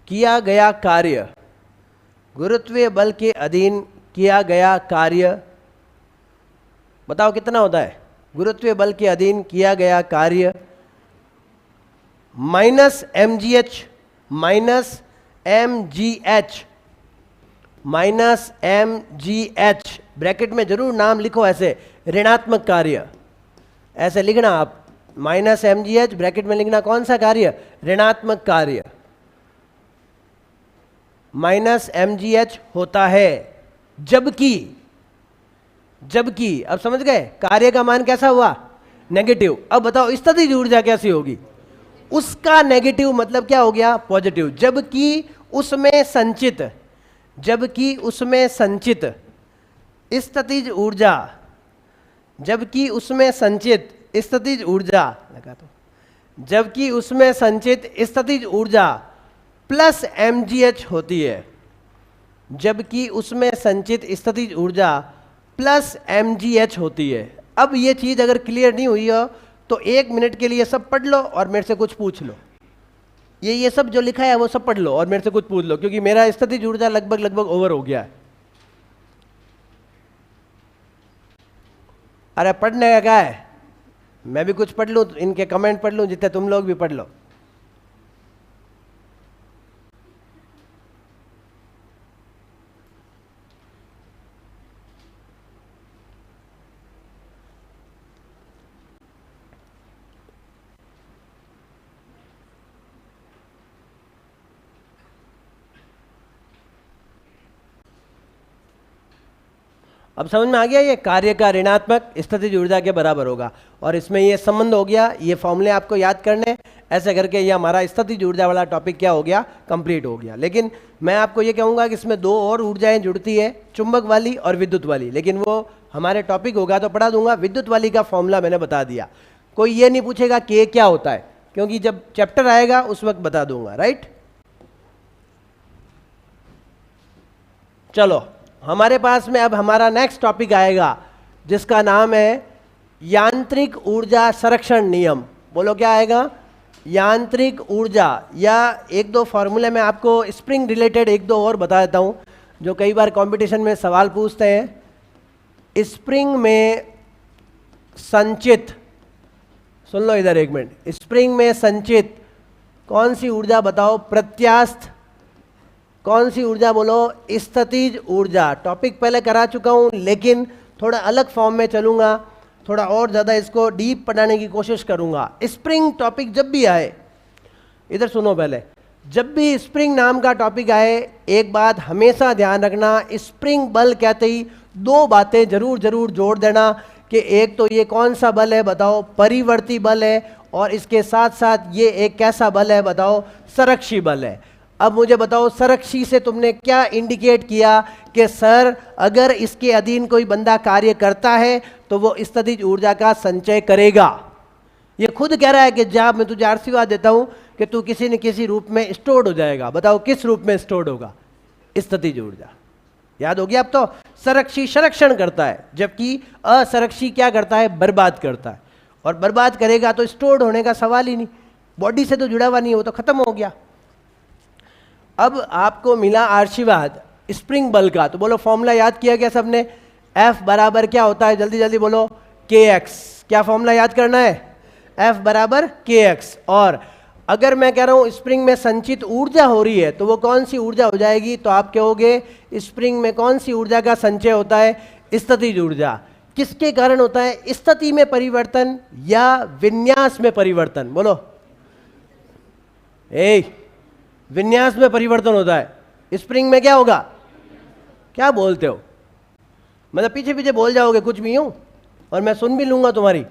[SPEAKER 1] किया गया कार्य, बताओ कितना होता है, गुरुत्वीय बल के अधीन किया गया कार्य माइनस mgh ब्रैकेट में जरूर नाम लिखो ऐसे, ऋणात्मक कार्य ऐसे लिखना आप, माइनस mgh ब्रैकेट में लिखना कौन सा कार्य, ऋणात्मक कार्य माइनस mgh होता है। जबकि अब समझ गए कार्य का मान कैसा हुआ, नेगेटिव। अब बताओ स्थितिज ऊर्जा कैसी होगी, उसका नेगेटिव मतलब क्या हो गया, पॉजिटिव। जबकि उसमें संचित स्थितिज ऊर्जा, जबकि उसमें संचित स्थितिज ऊर्जा लगा दो, जबकि उसमें संचित स्थितिज ऊर्जा प्लस mgh होती है, जबकि उसमें संचित स्थितिज ऊर्जा प्लस mgh होती है। अब ये चीज अगर क्लियर नहीं हुई हो तो 1 मिनट के लिए सब पढ़ लो और मेरे से कुछ पूछ लो। ये सब जो लिखा है वो सब पढ़ लो और मेरे से कुछ पूछ लो, क्योंकि मेरा स्थितिज ऊर्जा लगभग ओवर हो गया है। अरे पढ़ने का क्या है, मैं भी कुछ पढ़ लूँ, इनके कमेंट पढ़ लूँ, जितने तुम लोग भी पढ़ लो। अब समझ में आ गया, ये कार्य का ऋणात्मक स्थितिज ऊर्जा के बराबर होगा, और इसमें ये संबंध हो गया, ये फॉर्मूले आपको याद करने, ऐसे करके ये हमारा स्थितिज ऊर्जा वाला टॉपिक क्या हो गया, कंप्लीट हो गया। लेकिन मैं आपको ये कहूँगा कि इसमें 2 और ऊर्जाएं जुड़ती है, चुंबक वाली और विद्युत वाली, लेकिन वो हमारे टॉपिक होगा तो पढ़ा दूंगा। विद्युत वाली का फॉर्मूला मैंने बता दिया, कोई ये नहीं पूछेगा कि क्या होता है, क्योंकि जब चैप्टर आएगा उस वक्त बता दूंगा, राइट। चलो हमारे पास में अब हमारा नेक्स्ट टॉपिक आएगा जिसका नाम है यांत्रिक ऊर्जा संरक्षण नियम। बोलो क्या आएगा, यांत्रिक ऊर्जा, या 1-2 फॉर्मूले में आपको स्प्रिंग रिलेटेड 1-2 और बता देता हूं जो कई बार कंपटीशन में सवाल पूछते हैं। स्प्रिंग में संचित, सुन लो इधर 1 मिनट, स्प्रिंग में संचित कौन सी ऊर्जा बताओ, प्रत्यास्थ कौन सी ऊर्जा बोलो, स्थितिज ऊर्जा। टॉपिक पहले करा चुका हूं लेकिन थोड़ा अलग फॉर्म में चलूंगा, थोड़ा और ज़्यादा इसको डीप पढ़ाने की कोशिश करूंगा। स्प्रिंग टॉपिक जब भी आए, इधर सुनो पहले, जब भी स्प्रिंग नाम का टॉपिक आए एक बात हमेशा ध्यान रखना, स्प्रिंग बल कहते ही 2 बातें जरूर जोड़ देना कि एक तो ये कौन सा बल है बताओ, परिवर्ती बल है, और इसके साथ साथ ये एक कैसा बल है बताओ, संरक्षी बल है। अब मुझे बताओ संरक्षी से तुमने क्या इंडिकेट किया कि सर अगर इसके अधीन कोई बंदा कार्य करता है तो वो स्थितिज ऊर्जा का संचय करेगा। ये खुद कह रहा है कि जब मैं तुझे आशीर्वाद देता हूं कि तू किसी न किसी रूप में स्टोर्ड हो जाएगा। बताओ किस रूप में स्टोर्ड होगा, स्थितिज ऊर्जा। याद हो गया अब तो, संरक्षी संरक्षण करता है जबकि असंरक्षी क्या करता है, बर्बाद करता है, और बर्बाद करेगा तो स्टोर्ड होने का सवाल ही नहीं, बॉडी से तो जुड़ा हुआ नहीं, वो तो खत्म हो गया। अब आपको मिला आशीर्वाद स्प्रिंग बल का, तो बोलो फॉर्मूला याद किया गया सबने, F बराबर क्या होता है, जल्दी जल्दी बोलो, kx। क्या फॉर्मूला याद करना है, F बराबर kx। और अगर मैं कह रहा हूं स्प्रिंग में संचित ऊर्जा हो रही है तो वो कौन सी ऊर्जा हो जाएगी, तो आप कहोगे स्प्रिंग में कौन सी ऊर्जा का संचय होता है, स्थितिज ऊर्जा। किसके कारण होता है, स्थिति में परिवर्तन या विन्यास में परिवर्तन। बोलो विन्यास में परिवर्तन होता है। स्प्रिंग में क्या होगा, क्या बोलते हो, मतलब पीछे पीछे बोल जाओगे कुछ भी यूं और मैं सुन भी लूंगा तुम्हारी।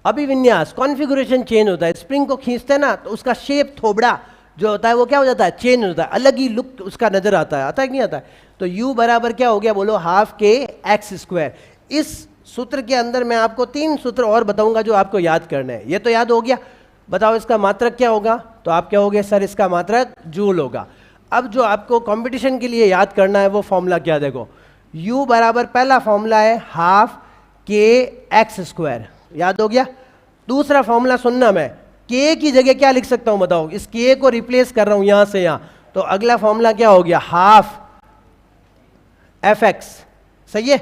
[SPEAKER 1] अभिविन्यास, कॉन्फ़िगरेशन चेंज होता है। स्प्रिंग को खींचते हैं ना तो उसका शेप, थोबड़ा जो होता है वो क्या हो जाता है, चेंज होता है, अलग ही लुक उसका नजर आता है कि नहीं आता है। तो U बराबर क्या हो गया, बोलो हाफ kx²। इस सूत्र के अंदर मैं आपको 3 सूत्र और बताऊंगा जो आपको याद करने हैं। ये तो याद हो गया, बताओ इसका मात्रक क्या होगा, तो आप क्या होगे, सर इसका मात्रक जूल होगा। अब जो आपको कंपटीशन के लिए याद करना है वो फॉर्मूला क्या, देखो U बराबर पहला फॉर्मूला है हाफ kx², याद हो गया। दूसरा फॉर्मूला सुनना, मैं k की जगह क्या लिख सकता हूं बताओ, इस k को रिप्लेस कर रहा हूं यहां से यहां, तो अगला फॉर्मूला क्या हो गया, हाफ fx। सही है,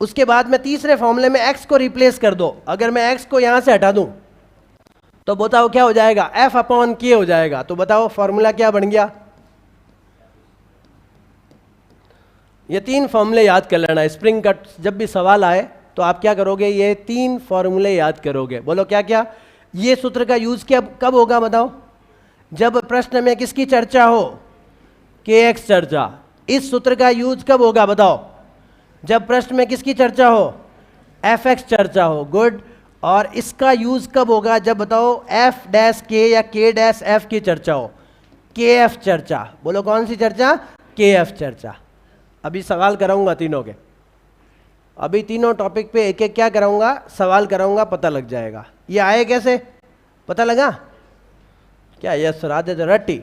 [SPEAKER 1] उसके बाद मैं तीसरे फॉर्मूले में x को रिप्लेस कर दो, अगर मैं x को यहां से हटा दूं तो बताओ क्या हो जाएगा, F अपॉन K हो जाएगा। तो बताओ फॉर्मूला क्या बन गया। ये 3 फॉर्मूले याद कर लेना, स्प्रिंग का जब भी सवाल आए तो आप क्या करोगे, ये 3 फॉर्मूले याद करोगे। बोलो क्या क्या। ये सूत्र का यूज कब होगा बताओ, जब प्रश्न में किसकी चर्चा हो, kx चर्चा। इस सूत्र का यूज कब होगा बताओ, जब प्रश्न में किसकी चर्चा हो, fx चर्चा हो। गुड। और इसका यूज कब होगा, जब बताओ f डैश k या k डैश f की चर्चा हो, kf चर्चा। बोलो कौन सी चर्चा, kf चर्चा। अभी सवाल कराऊंगा तीनों के, अभी तीनों टॉपिक पे एक एक क्या कराऊंगा, सवाल कराऊंगा, पता लग जाएगा। ये आए कैसे, पता लगा क्या, यस राधे तो रट्टी।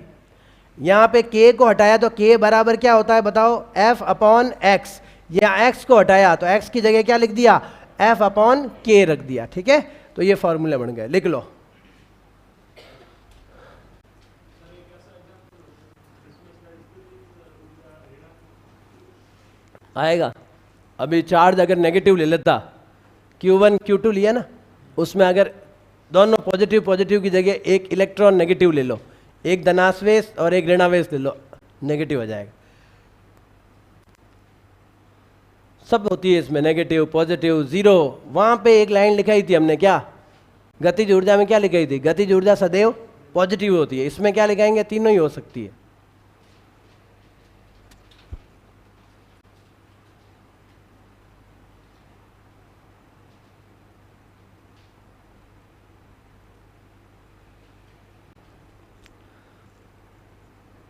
[SPEAKER 1] यहाँ पे k को हटाया तो k बराबर क्या होता है बताओ, f अपॉन x। यहाँ x को हटाया तो x की जगह क्या लिख दिया, f अपॉन k रख दिया। ठीक है, तो ये फॉर्मूले बन गए, लिख लो। आएगा। अभी चार्ज अगर नेगेटिव ले लेता, Q1 Q2 लिया ना, उसमें अगर दोनों पॉजिटिव पॉजिटिव की जगह एक इलेक्ट्रॉन नेगेटिव ले लो, एक धनावेश और एक ऋणावेश ले लो, नेगेटिव हो जाएगा। सब होती है इसमें, नेगेटिव पॉजिटिव जीरो। वहां पे एक लाइन लिखाई थी हमने, क्या गतिज ऊर्जा में क्या लिखाई थी, गतिज ऊर्जा सदैव पॉजिटिव होती है। इसमें क्या लिखाएंगे, तीनों ही हो सकती है।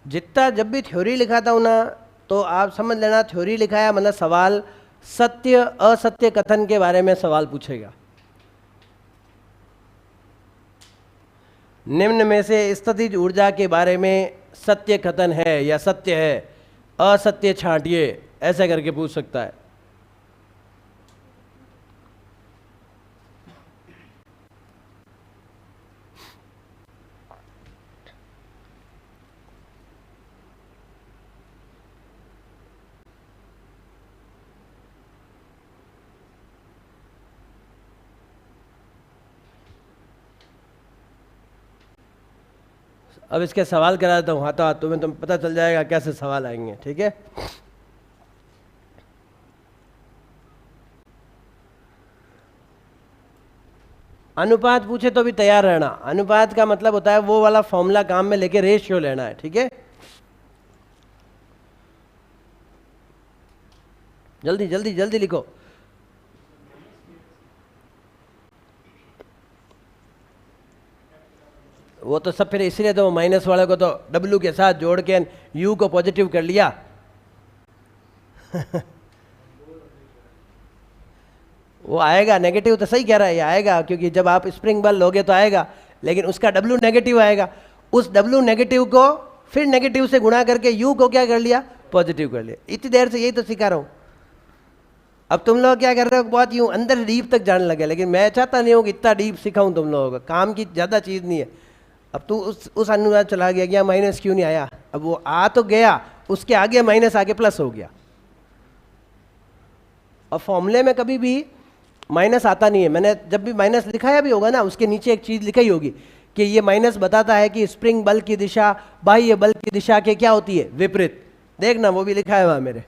[SPEAKER 1] जितना जब भी थ्योरी लिखाता हूं ना, तो आप समझ लेना थ्योरी लिखाया मतलब सवाल सत्य असत्य कथन के बारे में सवाल पूछेगा। निम्न में से स्थितिज ऊर्जा के बारे में सत्य कथन है या सत्य है, असत्य छांटिए, ऐसा करके पूछ सकता है। अब इसके सवाल करा देता हूँ हाथों हाथ, तुम्हें पता चल जाएगा कैसे सवाल आएंगे। ठीक है, अनुपात पूछे तो भी तैयार रहना। अनुपात का मतलब होता है वो वाला फॉर्मूला काम में लेके रेशियो लेना है। ठीक है, जल्दी जल्दी जल्दी लिखो। वो तो सब फिर इसलिए तो माइनस वाले को तो W के साथ जोड़ के U को पॉजिटिव कर लिया। वो आएगा नेगेटिव, तो सही कह रहा है, ये आएगा क्योंकि जब आप स्प्रिंग बल लोगे तो आएगा, लेकिन उसका W नेगेटिव आएगा। उस W नेगेटिव को फिर नेगेटिव से गुणा करके U को क्या कर लिया, पॉजिटिव कर लिया। इतनी देर से यही तो सिखा रहा हूँ। अब तुम लोग क्या कर रहे हो, बहुत यूं अंदर डीप तक जाने लगे, लेकिन मैं चाहता नहीं हूँ कि इतना डीप सिखाऊं तुम लोगों को, काम की ज़्यादा चीज़ नहीं है। अब तू उस अनुवाद चला गया, क्या माइनस क्यों नहीं आया, अब वो आ तो गया, उसके आगे माइनस आगे प्लस हो गया। और फॉर्मूले में कभी भी माइनस आता नहीं है। मैंने जब भी माइनस लिखाया भी होगा ना, उसके नीचे एक चीज़ लिखाई होगी कि ये माइनस बताता है कि स्प्रिंग बल की दिशा बाह्य बल की दिशा के क्या होती है, विपरीत। देखना वो भी लिखा है वहाँ मेरे।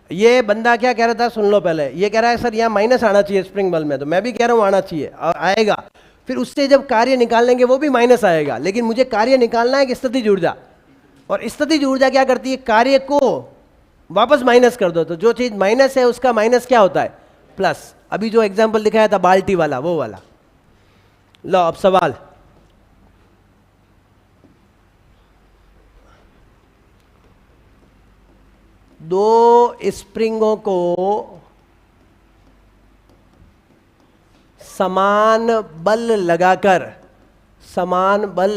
[SPEAKER 1] ये बंदा क्या कह रहा था, सुन लो पहले। ये कह रहा है सर यहाँ माइनस आना चाहिए स्प्रिंग बल में, तो मैं भी कह रहा हूँ आना चाहिए और आएगा। फिर उससे जब कार्य निकालेंगे वो भी माइनस आएगा, लेकिन मुझे कार्य निकालना है कि स्थितिज ऊर्जा, और स्थितिज ऊर्जा क्या करती है, कार्य को वापस माइनस कर दो। तो जो चीज माइनस है उसका माइनस क्या होता है, प्लस। अभी जो एग्जाम्पल दिखाया था बाल्टी वाला, वो वाला। लो अब सवाल, दो स्प्रिंगों को समान बल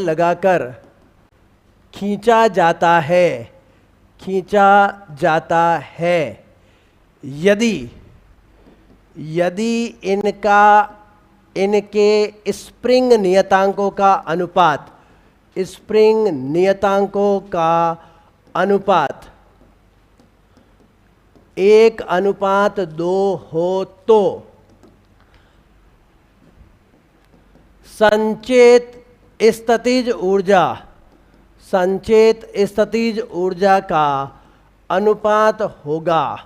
[SPEAKER 1] लगाकर खींचा जाता है यदि इनके स्प्रिंग नियतांकों का अनुपात 1:2 हो तो संचेत स्थितिज ऊर्जा का अनुपात होगा।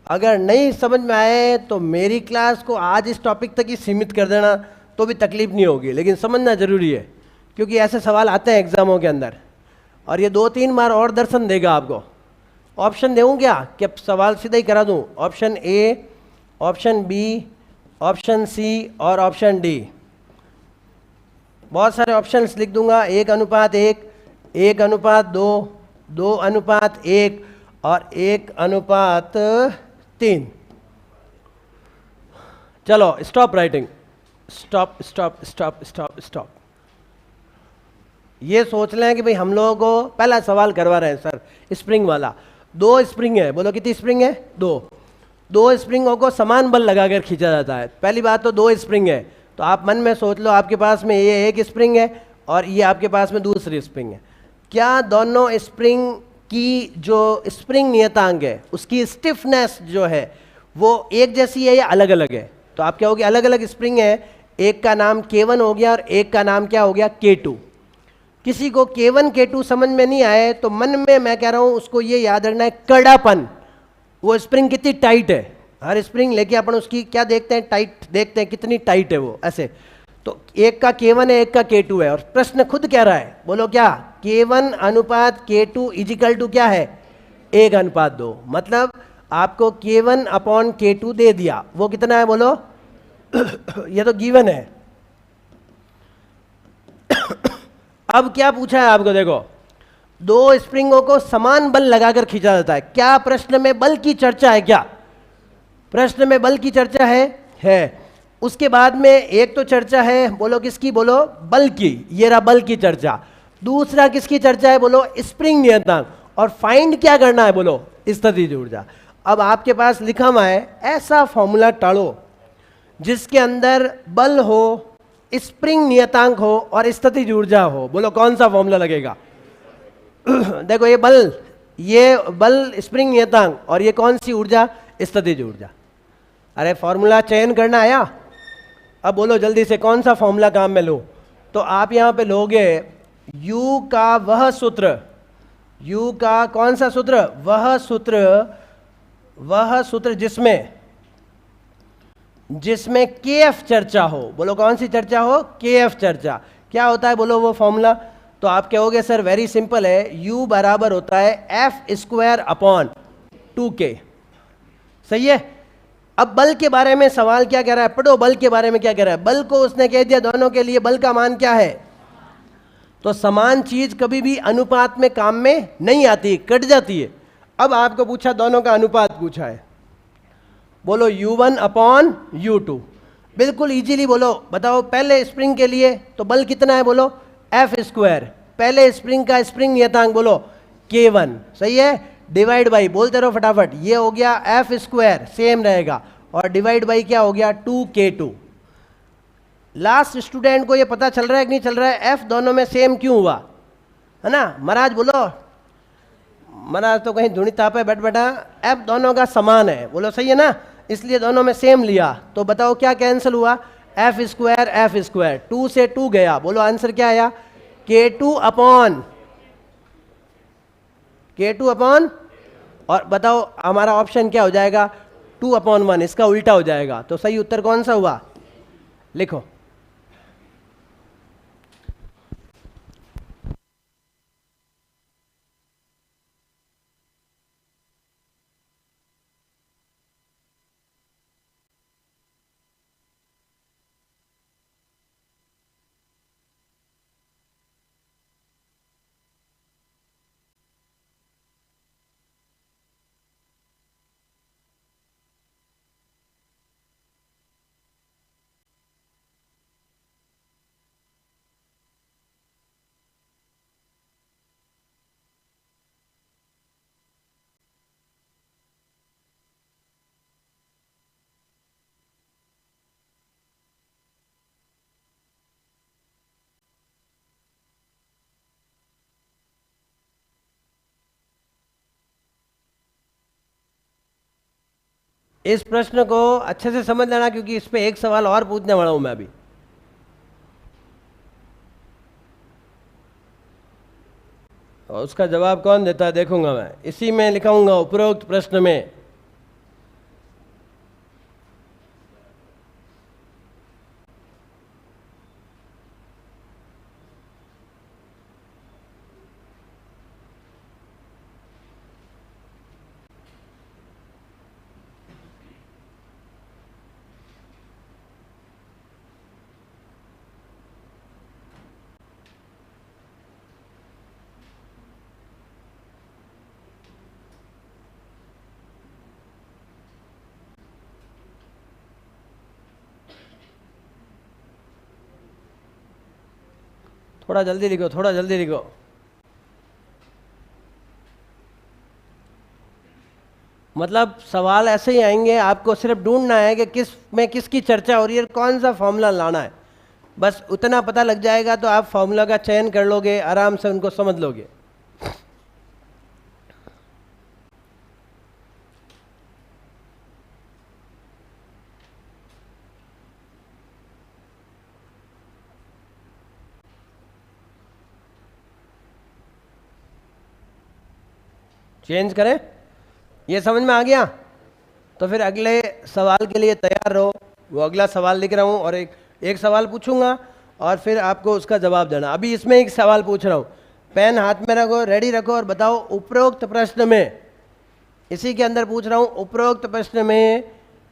[SPEAKER 1] अगर नहीं समझ में आए तो मेरी क्लास को आज इस टॉपिक तक ही सीमित कर देना, तो भी तकलीफ नहीं होगी, लेकिन समझना जरूरी है क्योंकि ऐसे सवाल आते हैं एग्जामों के अंदर, और ये 2-3 बार और दर्शन देगा आपको। ऑप्शन दूँ क्या कि सवाल सीधा ही करा दूँ? Option A, option B, option C और ऑप्शन डी। बहुत सारे ऑप्शंस लिख दूंगा, 1:1, 1:2, 2:1 और 1:3। चलो stop writing, stop stop stop stop stop. ये सोच लें कि भाई हम लोगों को पहला सवाल करवा रहे हैं सर स्प्रिंग वाला। 2 स्प्रिंग है, बोलो कितनी स्प्रिंग है? 2 स्प्रिंगों को समान बल लगाकर खींचा जाता है। पहली बात तो 2 स्प्रिंग है, तो आप मन में सोच लो आपके पास में ये एक स्प्रिंग है और ये आपके पास में दूसरी स्प्रिंग है। क्या दोनों स्प्रिंग की जो स्प्रिंग नियतांक है उसकी स्टिफनेस जो है वो एक जैसी है या अलग अलग है? तो आप क्या होगी, अलग अलग स्प्रिंग है, एक का नाम K1 हो गया और एक का नाम क्या हो गया, K2। किसी को K1 K2 समझ में नहीं आए तो मन में मैं कह रहा हूं उसको ये याद रखना है कड़ापन, वो स्प्रिंग कितनी टाइट है। हर स्प्रिंग लेके अपन उसकी क्या देखते हैं, टाइट देखते हैं, कितनी टाइट है वो, ऐसे। तो एक का K1 है, एक का K2 है, और प्रश्न खुद कह रहा है, बोलो क्या, K1:K2 इजिकल टू क्या है, 1:2। मतलब आपको K1/K2 दे दिया, वो कितना है बोलो ये तो गिवन है। अब क्या पूछा है आपको, देखो 2 स्प्रिंगों को समान बल लगाकर खींचा जाता है। क्या प्रश्न में बल की चर्चा है? क्या प्रश्न में बल की चर्चा है। उसके बाद में एक तो चर्चा है, बोलो किसकी, बोलो बल की, ये रहा बल की चर्चा। दूसरा किसकी चर्चा है, बोलो स्प्रिंग नियतांक। और फाइंड क्या करना है, बोलो स्थितिज ऊर्जा। अब आपके पास लिखा हुआ है ऐसा फॉर्मूला टालो जिसके अंदर बल हो, स्प्रिंग नियतांक हो और स्थितिज ऊर्जा हो। बोलो कौन सा फॉर्मूला लगेगा? देखो ये बल स्प्रिंग नियतांक और ये कौन सी ऊर्जा, स्थितिज ऊर्जा। अरे फॉर्मूला चयन करना आया? अब बोलो जल्दी से कौन सा फॉर्मूला काम में लो। तो आप यहां पे लोगे U का वह सूत्र, U का कौन सा सूत्र, वह सूत्र जिसमें KF चर्चा हो। बोलो कौन सी चर्चा हो, KF चर्चा। क्या होता है बोलो वो फॉर्मूला? तो आप कहोगे सर वेरी सिंपल है, U बराबर होता है F²/2K। सही है। अब बल के बारे में सवाल क्या कह रहा है, पढ़ो बल के बारे में क्या कह रहा है। बल को उसने कह दिया दोनों के लिए बल का मान क्या है, तो समान चीज कभी भी अनुपात में काम में नहीं आती, कट जाती है। अब आपको पूछा, दोनों का अनुपात पूछा है, बोलो U1/U2। बिल्कुल इजीली बोलो, बताओ पहले स्प्रिंग के लिए तो बल कितना है, बोलो F²। पहले स्प्रिंग का स्प्रिंग नियतांक बोलो K1, सही है। डिवाइड बाई, बोलते रहो फटाफट, ये हो गया F² सेम रहेगा, और डिवाइड बाई क्या हो गया 2K2। लास्ट स्टूडेंट को ये पता चल रहा है कि नहीं चल रहा है, F दोनों में सेम क्यों हुआ, है ना? महाराज बोलो, महाराज तो कहीं धुनी ताप है बैठ बैठा। F दोनों का समान है, बोलो सही है ना, इसलिए दोनों में सेम लिया। तो बताओ क्या कैंसिल हुआ, F², 2 से 2 गया। बोलो आंसर क्या आया, K2/, और बताओ हमारा ऑप्शन क्या हो जाएगा, 2/1, इसका उल्टा हो जाएगा। तो सही उत्तर कौन सा हुआ, लिखो। इस प्रश्न को अच्छे से समझ लेना, क्योंकि इस पे एक सवाल और पूछने वाला हूं मैं अभी। और उसका जवाब कौन देता है देखूंगा मैं, इसी में लिखाऊंगा उपरोक्त प्रश्न में। थोड़ा जल्दी लिखो, थोड़ा जल्दी लिखो। मतलब सवाल ऐसे ही आएंगे, आपको सिर्फ ढूंढना है कि किस में किसकी चर्चा हो रही है, कौन सा फॉर्मूला लाना है। बस उतना पता लग जाएगा तो आप फॉर्मूला का चयन कर लोगे, आराम से उनको समझ लोगे। चेंज करें, ये समझ में आ गया? तो फिर अगले सवाल के लिए तैयार रहो। वो अगला सवाल लिख रहा हूँ और एक सवाल पूछूंगा और फिर आपको उसका जवाब देना। अभी इसमें एक सवाल पूछ रहा हूँ, पेन हाथ में रखो, रेडी रखो और बताओ उपरोक्त प्रश्न में, इसी के अंदर पूछ रहा हूँ, उपरोक्त प्रश्न में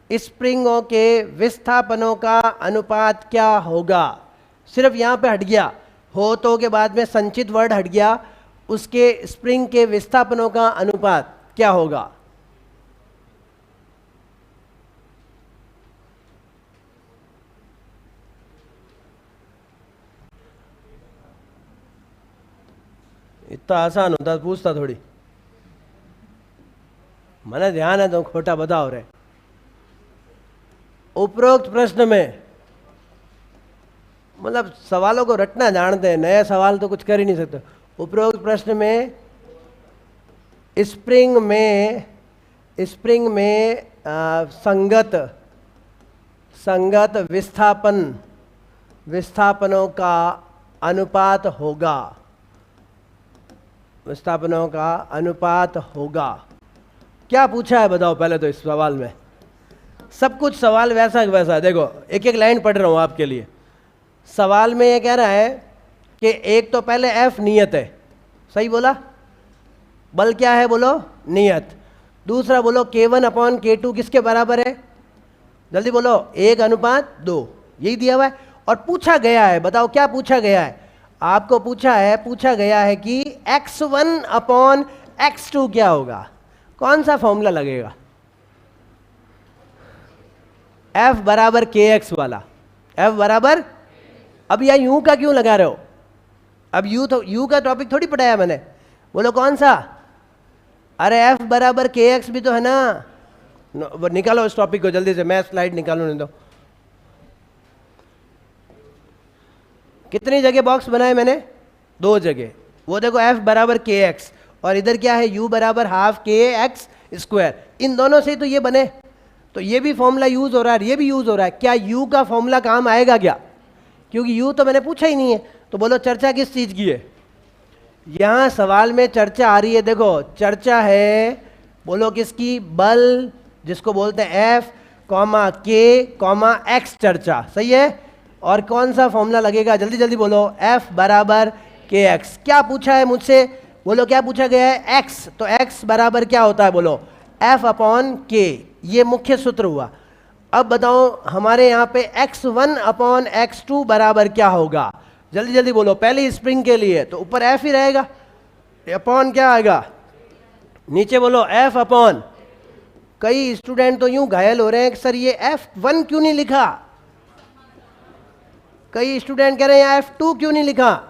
[SPEAKER 1] स्प्रिंगों के विस्थापनों का अनुपात क्या होगा। सिर्फ यहाँ पे हट गया, हो तो के बाद में संचित वर्ड हट गया, उसके स्प्रिंग के विस्थापनों का अनुपात क्या होगा। इतना आसान होता पूछता थोड़ी, मैंने ध्यान है तो खोटा बताओ रे। उपरोक्त प्रश्न में मतलब सवालों को रटना जानते हैं, नया सवाल तो कुछ कर ही नहीं सकते। उपरोक्त प्रश्न में स्प्रिंग में संगत विस्थापनों का अनुपात होगा, विस्थापनों का अनुपात होगा। क्या पूछा है बताओ पहले तो इस सवाल में। सब कुछ सवाल वैसा वैसा, देखो एक एक लाइन पढ़ रहा हूं आपके लिए। सवाल में ये कह रहा है कि एक तो पहले F नियत है, सही बोला, बल क्या है बोलो, नियत। दूसरा बोलो K1/K2 किसके बराबर है, जल्दी बोलो, 1:2, यही दिया हुआ है। और पूछा गया है, बताओ क्या पूछा गया है, आपको पूछा गया है कि x1/x2 क्या होगा। कौन सा फॉर्मूला लगेगा, F बराबर kx वाला, F बराबर, अब यह यू का क्यों लगा रहे हो, अब यू का टॉपिक थोड़ी पढ़ाया मैंने, बोलो कौन सा। अरे F बराबर kx भी तो है ना, निकालो इस टॉपिक को जल्दी से, मैं स्लाइड निकालू नहीं दो। कितनी जगह बॉक्स बनाए मैंने, 2 जगह। वो देखो F बराबर kx और इधर क्या है, u बराबर ½ kx²। इन दोनों से तो ये बने, तो ये भी फॉर्मूला यूज हो रहा है, ये भी यूज हो रहा है। क्या u का फॉर्मूला काम आएगा क्या, क्योंकि u तो मैंने पूछा ही नहीं है। तो बोलो चर्चा किस चीज की है, यहां सवाल में चर्चा आ रही है, देखो चर्चा है, बोलो किसकी, बल जिसको बोलते हैं F, K, x चर्चा, सही है। और कौन सा फॉर्मूला लगेगा, जल्दी जल्दी बोलो, F बराबर kx। क्या पूछा है मुझसे, बोलो क्या पूछा गया है, x, तो x बराबर क्या होता है, बोलो F/K, ये मुख्य सूत्र हुआ। अब बताओ हमारे यहाँ पे x1/x2 बराबर क्या होगा, जल्दी जल्दी बोलो। पहले स्प्रिंग के लिए तो ऊपर F ही रहेगा, अपॉन क्या आएगा, नीचे बोलो F/। कई स्टूडेंट तो यूं घायल हो रहे हैं कि सर ये F1 क्यों नहीं लिखा, कई स्टूडेंट कह रहे हैं F2 क्यों नहीं लिखा।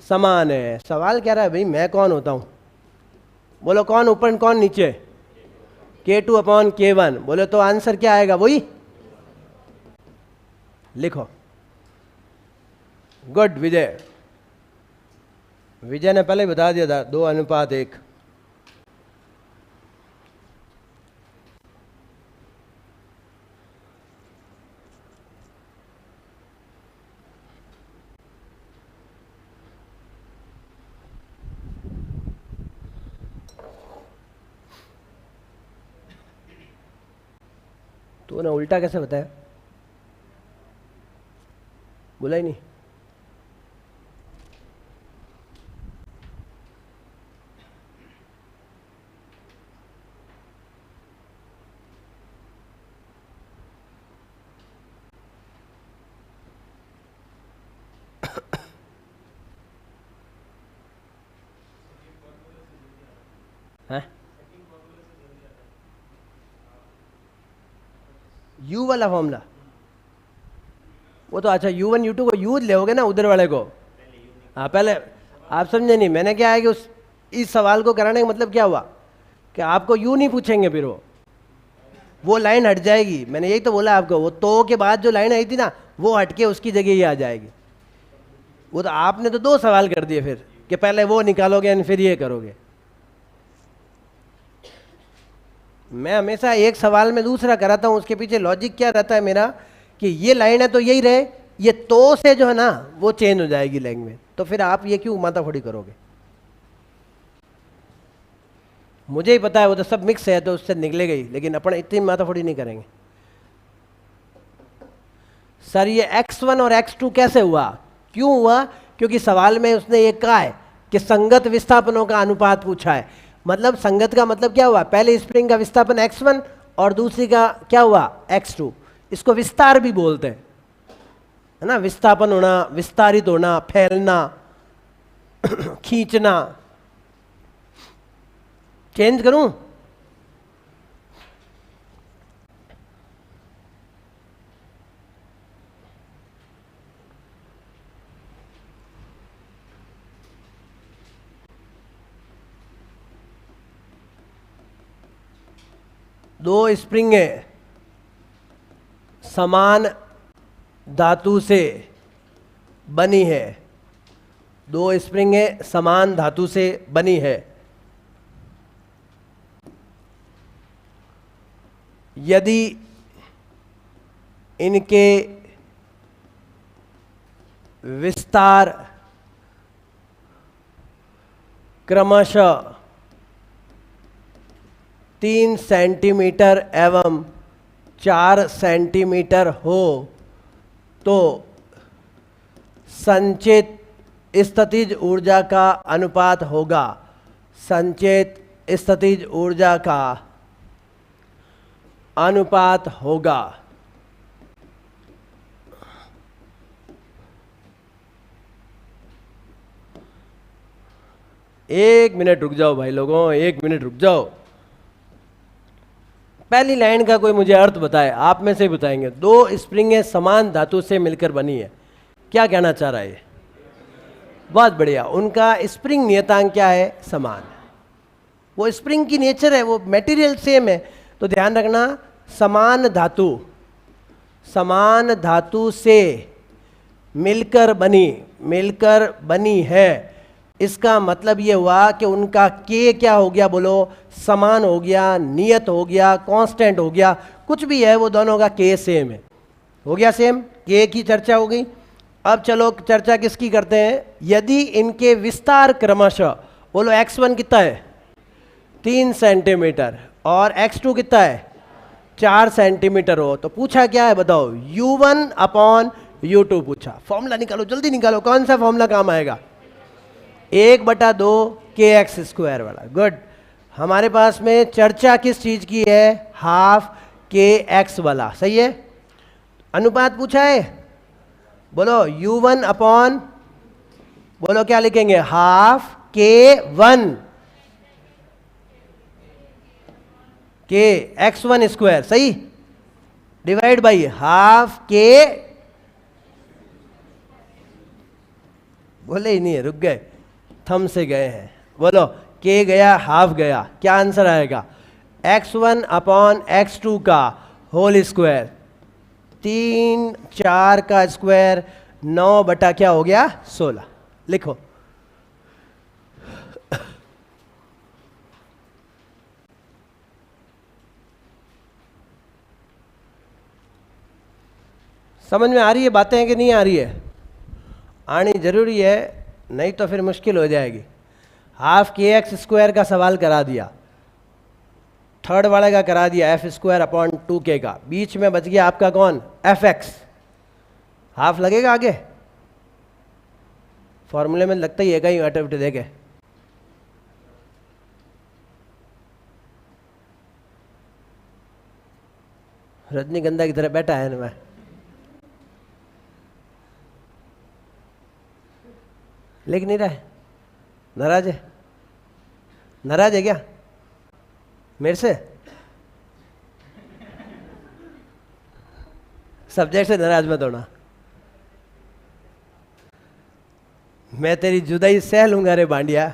[SPEAKER 1] समान है, सवाल कह रहा है भाई मैं कौन होता हूं, बोलो कौन ऊपर कौन नीचे, K2/K1, बोले तो आंसर क्या आएगा, वही लिखो। गुड विजय, विजय ने पहले बता दिया था 2:1। तो ना उल्टा कैसे बताया, बोला ही नहीं। है यू वाला फॉर्मूला, वो तो अच्छा U1 U2 को यूज ले ना उधर वाले को। हाँ पहले आप समझे नहीं, मैंने क्या है कि उस इस सवाल को कराने का मतलब क्या हुआ कि आपको यू नहीं पूछेंगे, फिर वो लाइन हट जाएगी। मैंने यही तो बोला आपको, वो तो के बाद जो लाइन आई थी ना वो हटके उसकी जगह ये आ जाएगी। वो तो आपने तो 2 सवाल कर दिए फिर कि पहले वो निकालोगे और फिर ये करोगे। मैं हमेशा एक सवाल में दूसरा कराता हूँ, उसके पीछे लॉजिक क्या रहता है मेरा कि ये लाइन है तो यही रहे, ये तो से जो है ना वो चेंज हो जाएगी लैंग्वेज, तो फिर आप ये क्यों माथाफोड़ी करोगे। मुझे ही पता है वो तो सब मिक्स है तो उससे निकलेगा ही, लेकिन अपन इतनी माथाफोड़ी नहीं करेंगे। सर ये x1 और x2 कैसे हुआ, क्यों हुआ, क्योंकि सवाल में उसने ये कहा है कि संगत विस्थापनों का अनुपात पूछा है। मतलब संगत का मतलब क्या हुआ, पहले स्प्रिंग का विस्थापन x1 और दूसरी का क्या हुआ x2। इसको विस्तार भी बोलते हैं, है ना, विस्थापन होना, विस्तारित होना, फैलना, खींचना। चेंज करूं, दो स्प्रिंगें समान धातु से बनी है, 2 स्प्रिंगें समान धातु से बनी है। यदि इनके विस्तार क्रमशः 3 सेंटीमीटर एवं 4 सेंटीमीटर हो तो संचित स्थितिज ऊर्जा का अनुपात होगा, संचित स्थितिज ऊर्जा का अनुपात होगा। एक मिनट रुक जाओ भाई लोगों, 1 मिनट रुक जाओ। पहली लाइन का कोई मुझे अर्थ बताए, आप में से ही बताएंगे। 2 स्प्रिंगें समान धातु से मिलकर बनी है, क्या कहना चाह रहा है ये, बहुत बढ़िया। उनका स्प्रिंग नियतांक क्या है, समान। वो स्प्रिंग की नेचर है, वो मटेरियल सेम है, तो ध्यान रखना समान धातु से मिलकर बनी है। इसका मतलब ये हुआ कि उनका के क्या हो गया, बोलो, समान हो गया, नियत हो गया, कांस्टेंट हो गया, कुछ भी है, वो दोनों का के सेम है, हो गया सेम। के की चर्चा हो गई। अब चलो चर्चा किसकी करते हैं, यदि इनके विस्तार क्रमशः, बोलो x1 कितना है 3 सेंटीमीटर और x2 कितना है 4 सेंटीमीटर हो, तो पूछा क्या है बताओ, U1 अपॉन U2 पूछा। फॉर्मूला निकालो, जल्दी निकालो, कौन सा फॉर्मूला काम आएगा, 1/2 kx² वाला। गुड। हमारे पास में चर्चा किस चीज की है, हाफ kx वाला, सही है। अनुपात पूछा है, बोलो U1 अपॉन, बोलो क्या लिखेंगे, हाफ k1 x1², सही, डिवाइड बाई हाफ k, बोले ही नहीं है, रुक गए, थम से गए हैं। बोलो k गया, हाफ गया, क्या आंसर आएगा, x1 अपॉन x2 का होल स्क्वायर, 3 4 का स्क्वायर, 9 बटा क्या हो गया 16। लिखो। समझ में आ रही है बातें कि नहीं आ रही है, आनी जरूरी है, नहीं तो फिर मुश्किल हो जाएगी। हाफ kx² का सवाल करा दिया, थर्ड वाले का करा दिया एफ स्क्वायर अपॉन 2k का, बीच में बच गया आपका कौन, एफ एक्स, हाफ लगेगा आगे, फॉर्मूले में लगता ही है कहीं अटेम्प्ट देके। रजनीगंधा की तरह बैठा है ना मैं, लिख नहीं रहा है, नाराज है, नाराज है क्या मेरे से, सब्जेक्ट से नाराज मत होना, मैं तेरी जुदाई सह लूंगा रे बांडिया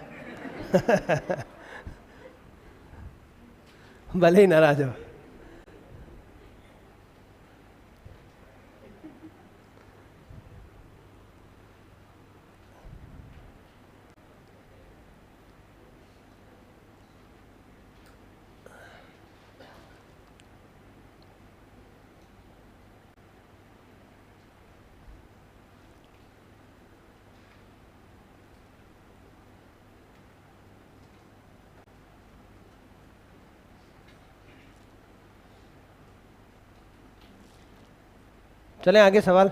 [SPEAKER 1] भले ही नाराज हो। चलें आगे सवाल।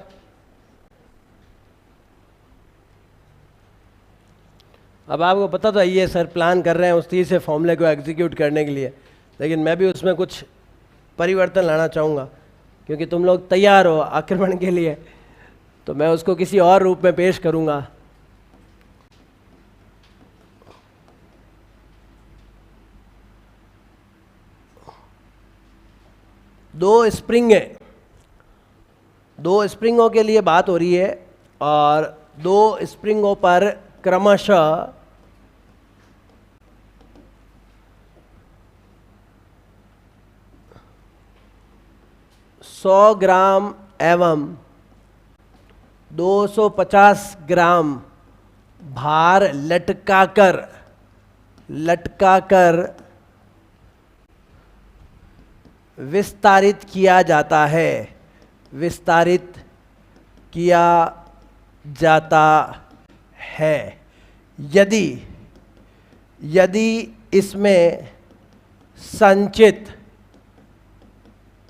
[SPEAKER 1] अब आपको पता तो ये सर प्लान कर रहे हैं उस तीसरे फॉर्मूले को एग्जीक्यूट करने के लिए, लेकिन मैं भी उसमें कुछ परिवर्तन लाना चाहूँगा क्योंकि तुम लोग तैयार हो आक्रमण के लिए, तो मैं उसको किसी और रूप में पेश करूँगा। दो स्प्रिंगों के लिए बात हो रही है और दो स्प्रिंगों पर क्रमशः 100 ग्राम एवं 250 ग्राम भार लटकाकर विस्तारित किया जाता है। यदि इसमें संचित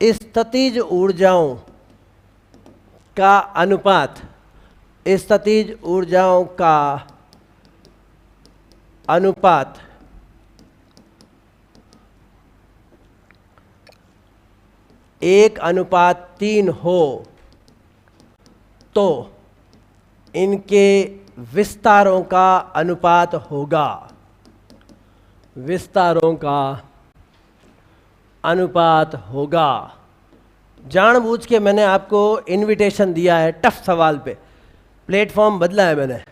[SPEAKER 1] स्थितिज ऊर्जाओं का अनुपात 1:3 हो तो इनके विस्तारों का अनुपात होगा। जानबूझ के मैंने आपको इनविटेशन दिया है टफ सवाल पे, प्लेटफॉर्म बदला है मैंने, है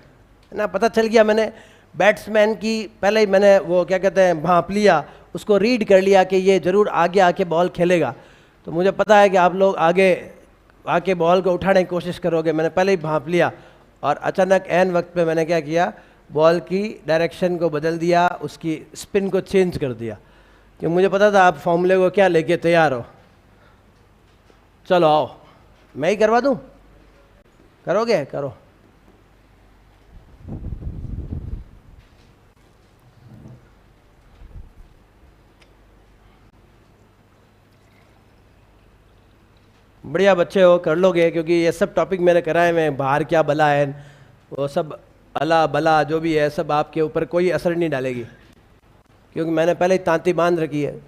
[SPEAKER 1] ना, पता चल गया मैंने बैट्समैन की पहले ही मैंने वो क्या कहते हैं भांप लिया, उसको रीड कर लिया कि ये ज़रूर आगे आके बॉल खेलेगा, तो मुझे पता है कि आप लोग आगे आके बॉल को उठाने की कोशिश करोगे, मैंने पहले ही भांप लिया और अचानक ऐन वक्त पे मैंने क्या किया, बॉल की डायरेक्शन को बदल दिया, उसकी स्पिन को चेंज कर दिया, क्योंकि मुझे पता था आप फॉर्मूले को क्या लेके तैयार हो। चलो आओ मैं ही करवा दूं, करोगे? करो। बढ़िया बच्चे हो, कर लोगे, क्योंकि ये सब टॉपिक मैंने कराए हुए हैं, बाहर क्या भला है, वो सब अला भला जो भी है सब आपके ऊपर कोई असर नहीं डालेगी, क्योंकि मैंने पहले ही तांती बांध रखी है।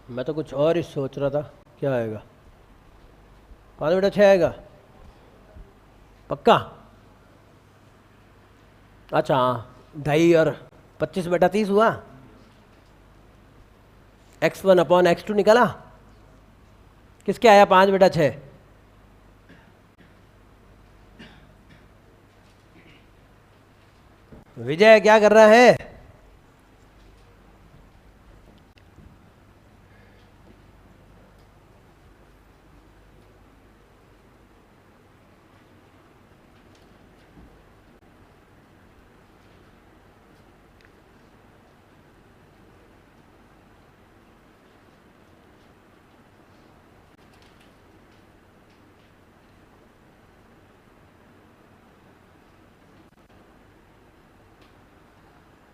[SPEAKER 1] मैं तो कुछ और ही सोच रहा था, क्या आएगा? 5 बटा 6 आएगा पक्का? अच्छा हाँ, 2.5 और 25 बटा 30 हुआ, x1 अपॉन x2 निकला, किसके आया 5 बटा 6? विजय क्या कर रहा है?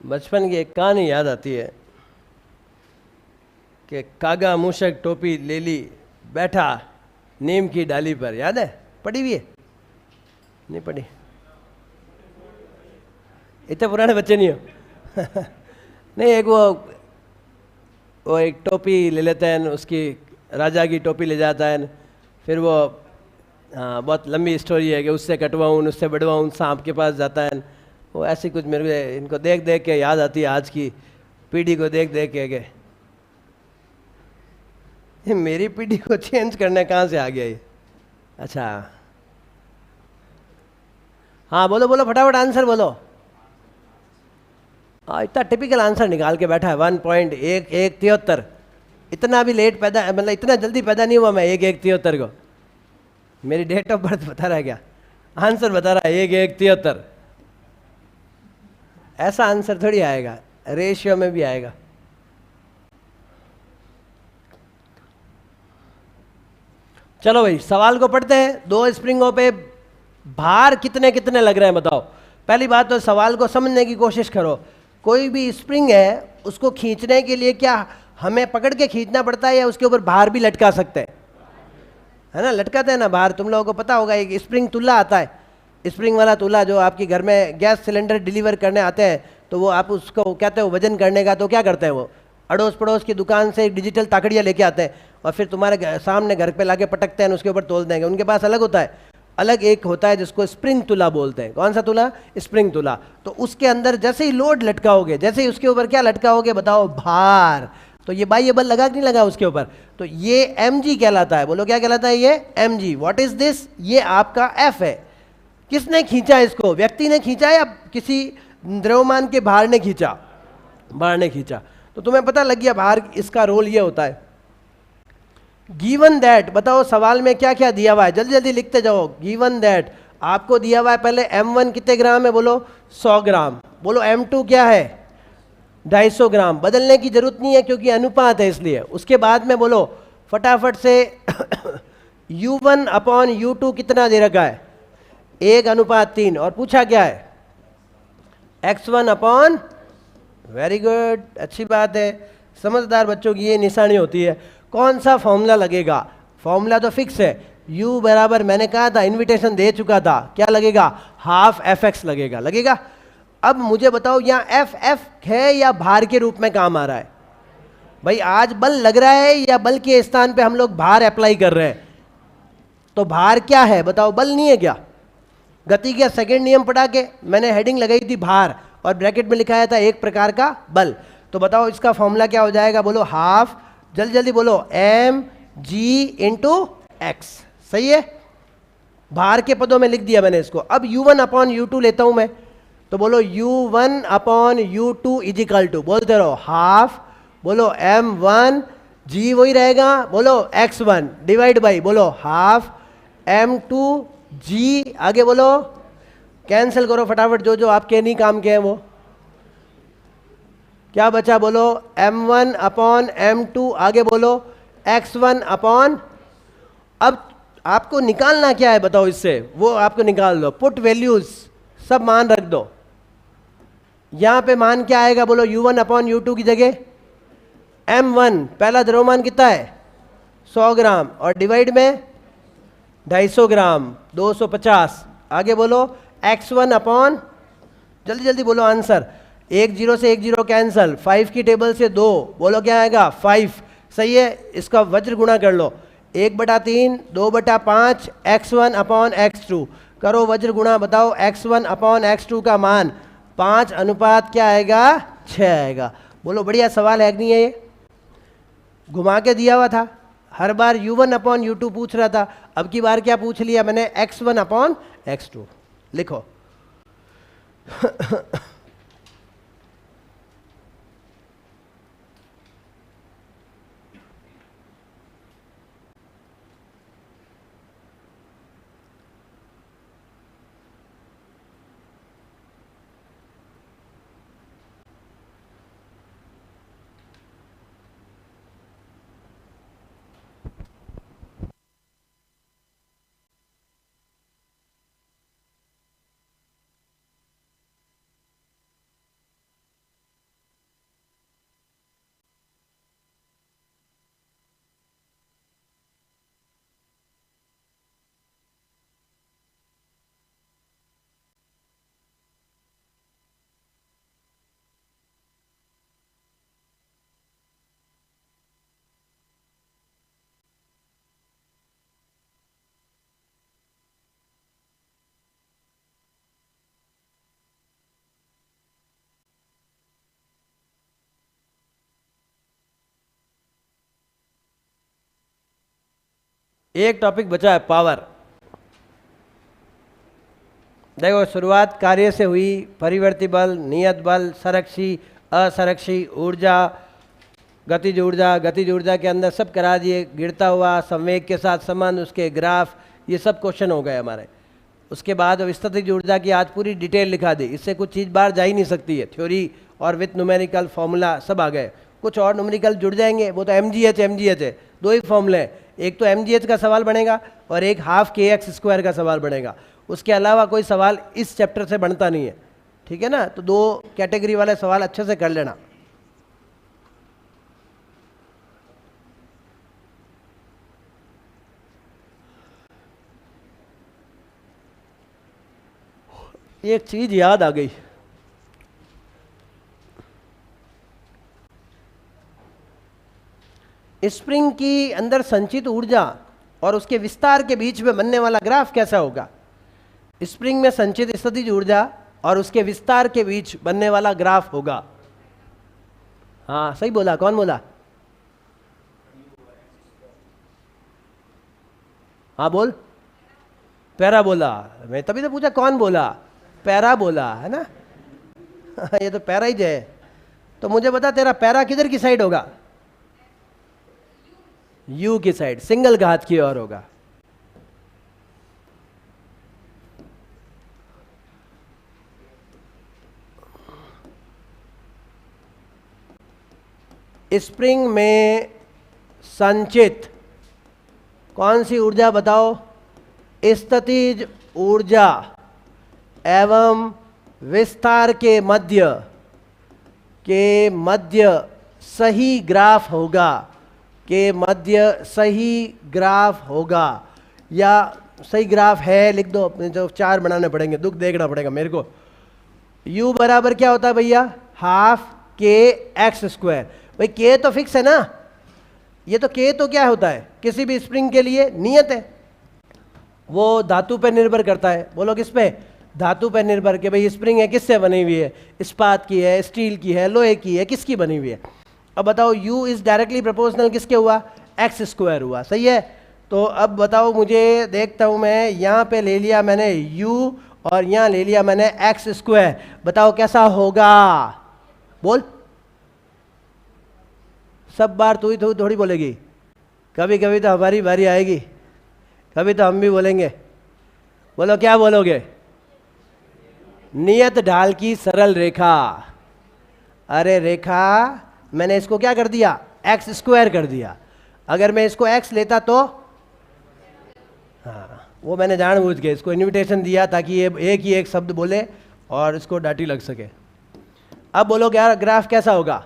[SPEAKER 1] बचपन की एक कहानी याद आती है कि कागा मूषक टोपी ले ली, बैठा नीम की डाली पर। याद है? पढ़ी हुई है? नहीं पढ़ी? इतने पुराने बच्चे नहीं हो। नहीं, एक वो एक टोपी ले लेते हैं, उसकी राजा की टोपी ले जाता है, फिर वो हाँ बहुत लंबी स्टोरी है कि उससे कटवाऊँ उससे बढ़वाऊँ, सांप के पास जाता है। वो ऐसी कुछ मेरे को इनको देख देख के याद आती है, आज की पीढ़ी को देख देख के ये मेरी पीढ़ी को चेंज करने कहाँ से आ गया ये। अच्छा हाँ बोलो बोलो फटाफट आंसर बोलो। इतना टिपिकल आंसर निकाल के बैठा है 1.1173। इतना भी लेट पैदा, मतलब इतना जल्दी पैदा नहीं हुआ मैं 1.173 को। मेरी डेट ऑफ बर्थ बता रहा है क्या? आंसर बता रहा है 1.173। ऐसा आंसर थोड़ी आएगा, रेशियो में भी आएगा। चलो भाई सवाल को पढ़ते हैं। 2 स्प्रिंगों पे भार कितने कितने लग रहे हैं बताओ। पहली बात तो सवाल को समझने की कोशिश करो। कोई भी स्प्रिंग है उसको खींचने के लिए क्या हमें पकड़ के खींचना पड़ता है या उसके ऊपर भार भी लटका सकते हैं? है ना, लटकाते हैं ना भार। तुम लोगों को पता होगा एक स्प्रिंग तुल्ला आता है, स्प्रिंग वाला तुल्ला जो आपके घर में गैस सिलेंडर डिलीवर करने आते हैं, तो वो आप उसको कहते हो वजन करने का, तो क्या करते हैं वो अड़ोस पड़ोस की दुकान से डिजिटल ताकड़ियाँ लेके आते हैं और फिर तुम्हारे सामने घर पे लाके पटकते हैं, उसके ऊपर तोल देंगे। उनके पास अलग होता है, अलग एक होता है जिसको स्प्रिंग तुला बोलते हैं। कौन सा तुला? स्प्रिंग तुला। तो उसके अंदर जैसे ही लोड लटकाओगे, जैसे ही उसके ऊपर क्या लटकाओगे बताओ? भार। तो ये बाह्य बल लगा कि नहीं लगा उसके ऊपर? तो ये mg कहलाता है। बोलो क्या कहलाता है ये? mg। What is this? ये आपका f है। किसने खींचा इसको? व्यक्ति ने खींचा या किसी द्रव्यमान के भार ने खींचा? भार ने खींचा। तो तुम्हें पता लग गया भार, इसका रोल ये होता है। गिवन दैट, बताओ सवाल में क्या क्या दिया हुआ है, जल्दी जल्दी लिखते जाओ। गिवन दैट आपको दिया हुआ है पहले m1 कितने ग्राम है? बोलो 100 ग्राम। बोलो m2 क्या है? 250 ग्राम। बदलने की जरूरत नहीं है क्योंकि अनुपात है इसलिए। उसके बाद में बोलो फटाफट से u1 अपॉन u2 कितना दे रखा है? 1:3। और पूछा क्या है? x1 अपॉन, वेरी गुड, अच्छी बात है। समझदार बच्चों की ये निशानी होती है। कौन सा फॉर्मूला लगेगा? फॉर्मूला तो फिक्स है। u बराबर, मैंने कहा था, इनविटेशन दे चुका था, क्या लगेगा? हाफ fx लगेगा। लगेगा? अब मुझे बताओ यहाँ f है या भार के रूप में काम आ रहा है? भाई आज बल लग रहा है या बल के स्थान पे हम लोग भार अप्लाई कर रहे हैं? तो भार क्या है बताओ? बल नहीं है क्या? गति का सेकंड नियम पढ़ा के मैंने हेडिंग लगाई थी भार और ब्रैकेट में लिखाया था एक प्रकार का बल। तो बताओ इसका फॉर्मूला क्या हो जाएगा? बोलो हाफ, जल्दी जल्दी बोलो, mg इंटू एक्स। सही है? भार के पदों में लिख दिया मैंने इसको। अब u1 अपॉन u2 लेता हूं मैं, तो बोलो u1 upon u2 is equal to, बोलते रहो, हाफ, बोलो m1 g वही रहेगा, बोलो x1 डिवाइड बाई, बोलो हाफ m2 g, आगे बोलो कैंसिल करो फटाफट जो जो आपके नहीं काम के हैं वो। क्या बचा? बोलो m1 अपॉन m2, आगे बोलो x1 अपॉन। अब आपको निकालना क्या है बताओ इससे? वो आपको निकाल दो, पुट वैल्यूज, सब मान रख दो। यहां पे मान क्या आएगा? बोलो u1 अपॉन u2 की जगह m1 पहला द्रव्यमान कितना है? 100 ग्राम, और डिवाइड में 250 ग्राम 250। आगे बोलो x1 अपॉन, जल्दी जल्दी बोलो आंसर। 1 0 से 1 0 कैंसल, 5 की टेबल से 2, बोलो क्या आएगा? 5। सही है? इसका वज्र गुणा कर लो, 1/3 2/5 x1 अपॉन x2। करो वज्र गुणा, बताओ x1 अपॉन x2 का मान 5 अनुपात क्या आएगा? 6 आएगा। बोलो बढ़िया सवाल है कि नहीं है? ये घुमा के दिया हुआ था, हर बार u1 अपॉन u2 पूछ रहा था, अब की बार क्या पूछ लिया मैंने? x1 upon x2। लिखो। एक टॉपिक बचा है, पावर। देखो शुरुआत कार्य से हुई, परिवर्ती बल, नियत बल, संरक्षी, असंरक्षी ऊर्जा, गतिज ऊर्जा, गतिज ऊर्जा के अंदर सब करा दिए, गिरता हुआ, संवेग के साथ संबंध, उसके ग्राफ, ये सब क्वेश्चन हो गए हमारे। उसके बाद विस्तृत ऊर्जा की आज पूरी डिटेल लिखा दी, इससे कुछ चीज़ बाहर जा ही नहीं सकती है। थ्योरी और विथ न्यूमेरिकल फॉर्मूला सब आ गए, कुछ और न्यूमेरिकल जुड़ जाएंगे, वो तो mgh है, दो ही फॉर्मूले हैं, एक तो mgh का सवाल बनेगा और एक हाफ kx² का सवाल बनेगा। उसके अलावा कोई सवाल इस चैप्टर से बनता नहीं है, ठीक है ना। तो दो कैटेगरी वाले सवाल अच्छे से कर लेना। एक चीज याद आ गई, स्प्रिंग की अंदर संचित ऊर्जा और उसके विस्तार के बीच में बनने वाला ग्राफ कैसा होगा। स्प्रिंग में संचित स्थितिज ऊर्जा और उसके विस्तार के बीच बनने वाला ग्राफ होगा। हाँ सही बोला, कौन बोला? हाँ बोल। पैरा बोला, मैं तभी तो पूछा कौन बोला, पैरा बोला है ना। ये तो पैरा ही है। तो मुझे बता तेरा पैरा किधर की साइड होगा? यू की साइड, सिंगल घात की ओर होगा। स्प्रिंग में संचित कौन सी ऊर्जा बताओ? स्थितिज ऊर्जा एवं विस्तार के मध्य सही ग्राफ होगा, के मध्य सही ग्राफ होगा, या सही ग्राफ है लिख दो, अपने जो चार बनाने पड़ेंगे, दुख देखना पड़ेगा मेरे को। u बराबर क्या होता है भैया? Half kx²। भाई k तो फिक्स है ना, ये तो k तो क्या होता है किसी भी स्प्रिंग के लिए? नियत है। वो धातु पर निर्भर करता है। बोलो किस पे? धातु पर निर्भर, कि भाई स्प्रिंग है किससे बनी हुई है? इस्पात की है, स्टील की है, लोहे की है, किसकी बनी हुई है? अब बताओ u इज डायरेक्टली प्रोपोर्शनल किसके हुआ? x² हुआ, सही है। तो अब बताओ मुझे, देखता हूं मैं, यहाँ पे ले लिया मैंने u और यहाँ ले लिया मैंने x²। बताओ कैसा होगा? बोल। सब बार तू ही थोड़ी बोलेगी, कभी कभी तो हमारी बारी आएगी, कभी तो हम भी बोलेंगे। बोलो क्या बोलोगे? नियत ढाल की सरल रेखा। अरे रेखा, मैंने इसको क्या कर दिया? x² कर दिया। अगर मैं इसको x लेता तो, हाँ वो मैंने जानबूझ के इसको इन्विटेशन दिया ताकि ये एक ही एक शब्द बोले और इसको डांटी लग सके। अब बोलो क्या ग्राफ कैसा होगा?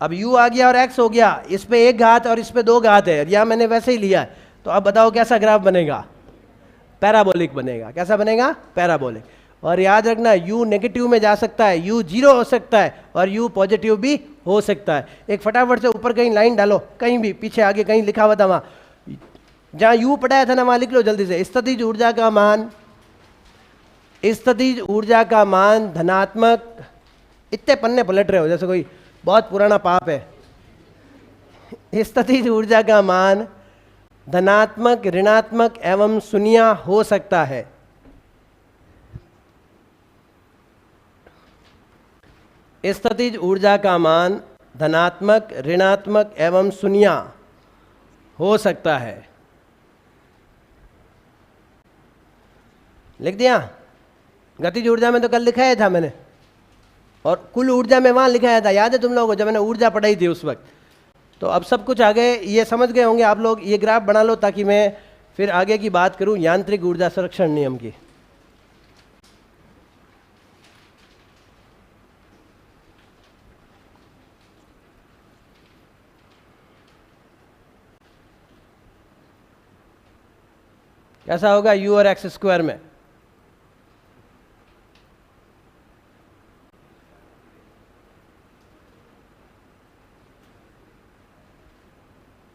[SPEAKER 1] अब u आ गया और x हो गया, इस पे एक घात और इस पे दो घात है, या मैंने वैसे ही लिया है। तो अब बताओ कैसा ग्राफ बनेगा? पैराबोलिक बनेगा। कैसा बनेगा? पैराबोलिक। और याद रखना u नेगेटिव में जा सकता है, u 0 हो सकता है और u पॉजिटिव भी हो सकता है। एक फटाफट से ऊपर कहीं लाइन डालो, कहीं भी पीछे आगे कहीं लिखा हुआ था वहाँ, जहाँ u पढ़ाया था ना वहाँ लिख लो जल्दी से। स्थितिज ऊर्जा का मान, स्थितिज ऊर्जा का मान धनात्मक, इतने पन्ने पलट रहे हो जैसे कोई बहुत पुराना पाप है। स्थितिज ऊर्जा का मान धनात्मक, ऋणात्मक एवं शून्य हो सकता है। स्थितिज ऊर्जा का मान धनात्मक, ऋणात्मक एवं शून्य हो सकता है। लिख दिया? गतिज ऊर्जा में तो कल लिखाया था मैंने, और कुल ऊर्जा में वहां लिखाया था, याद है तुम लोगों को जब मैंने ऊर्जा पढ़ाई थी उस वक्त। तो अब सब कुछ आ गए, ये समझ गए होंगे आप लोग। ये ग्राफ बना लो ताकि मैं फिर आगे की बात करूं यांत्रिक ऊर्जा संरक्षण नियम की। कैसा होगा u और x² में?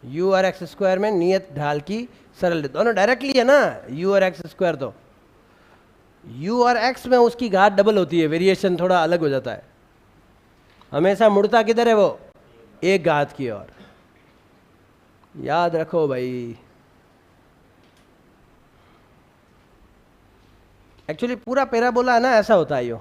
[SPEAKER 1] u और x² में नियत ढाल की सरल, दोनों डायरेक्टली है ना, u और x²। तो u और x में उसकी घात डबल होती है, वेरिएशन थोड़ा अलग हो जाता है। हमेशा मुड़ता किधर है वो? एक घात की ओर। याद रखो भाई, एक्चुअली पूरा पैराबोला है ना, ऐसा होता है यो।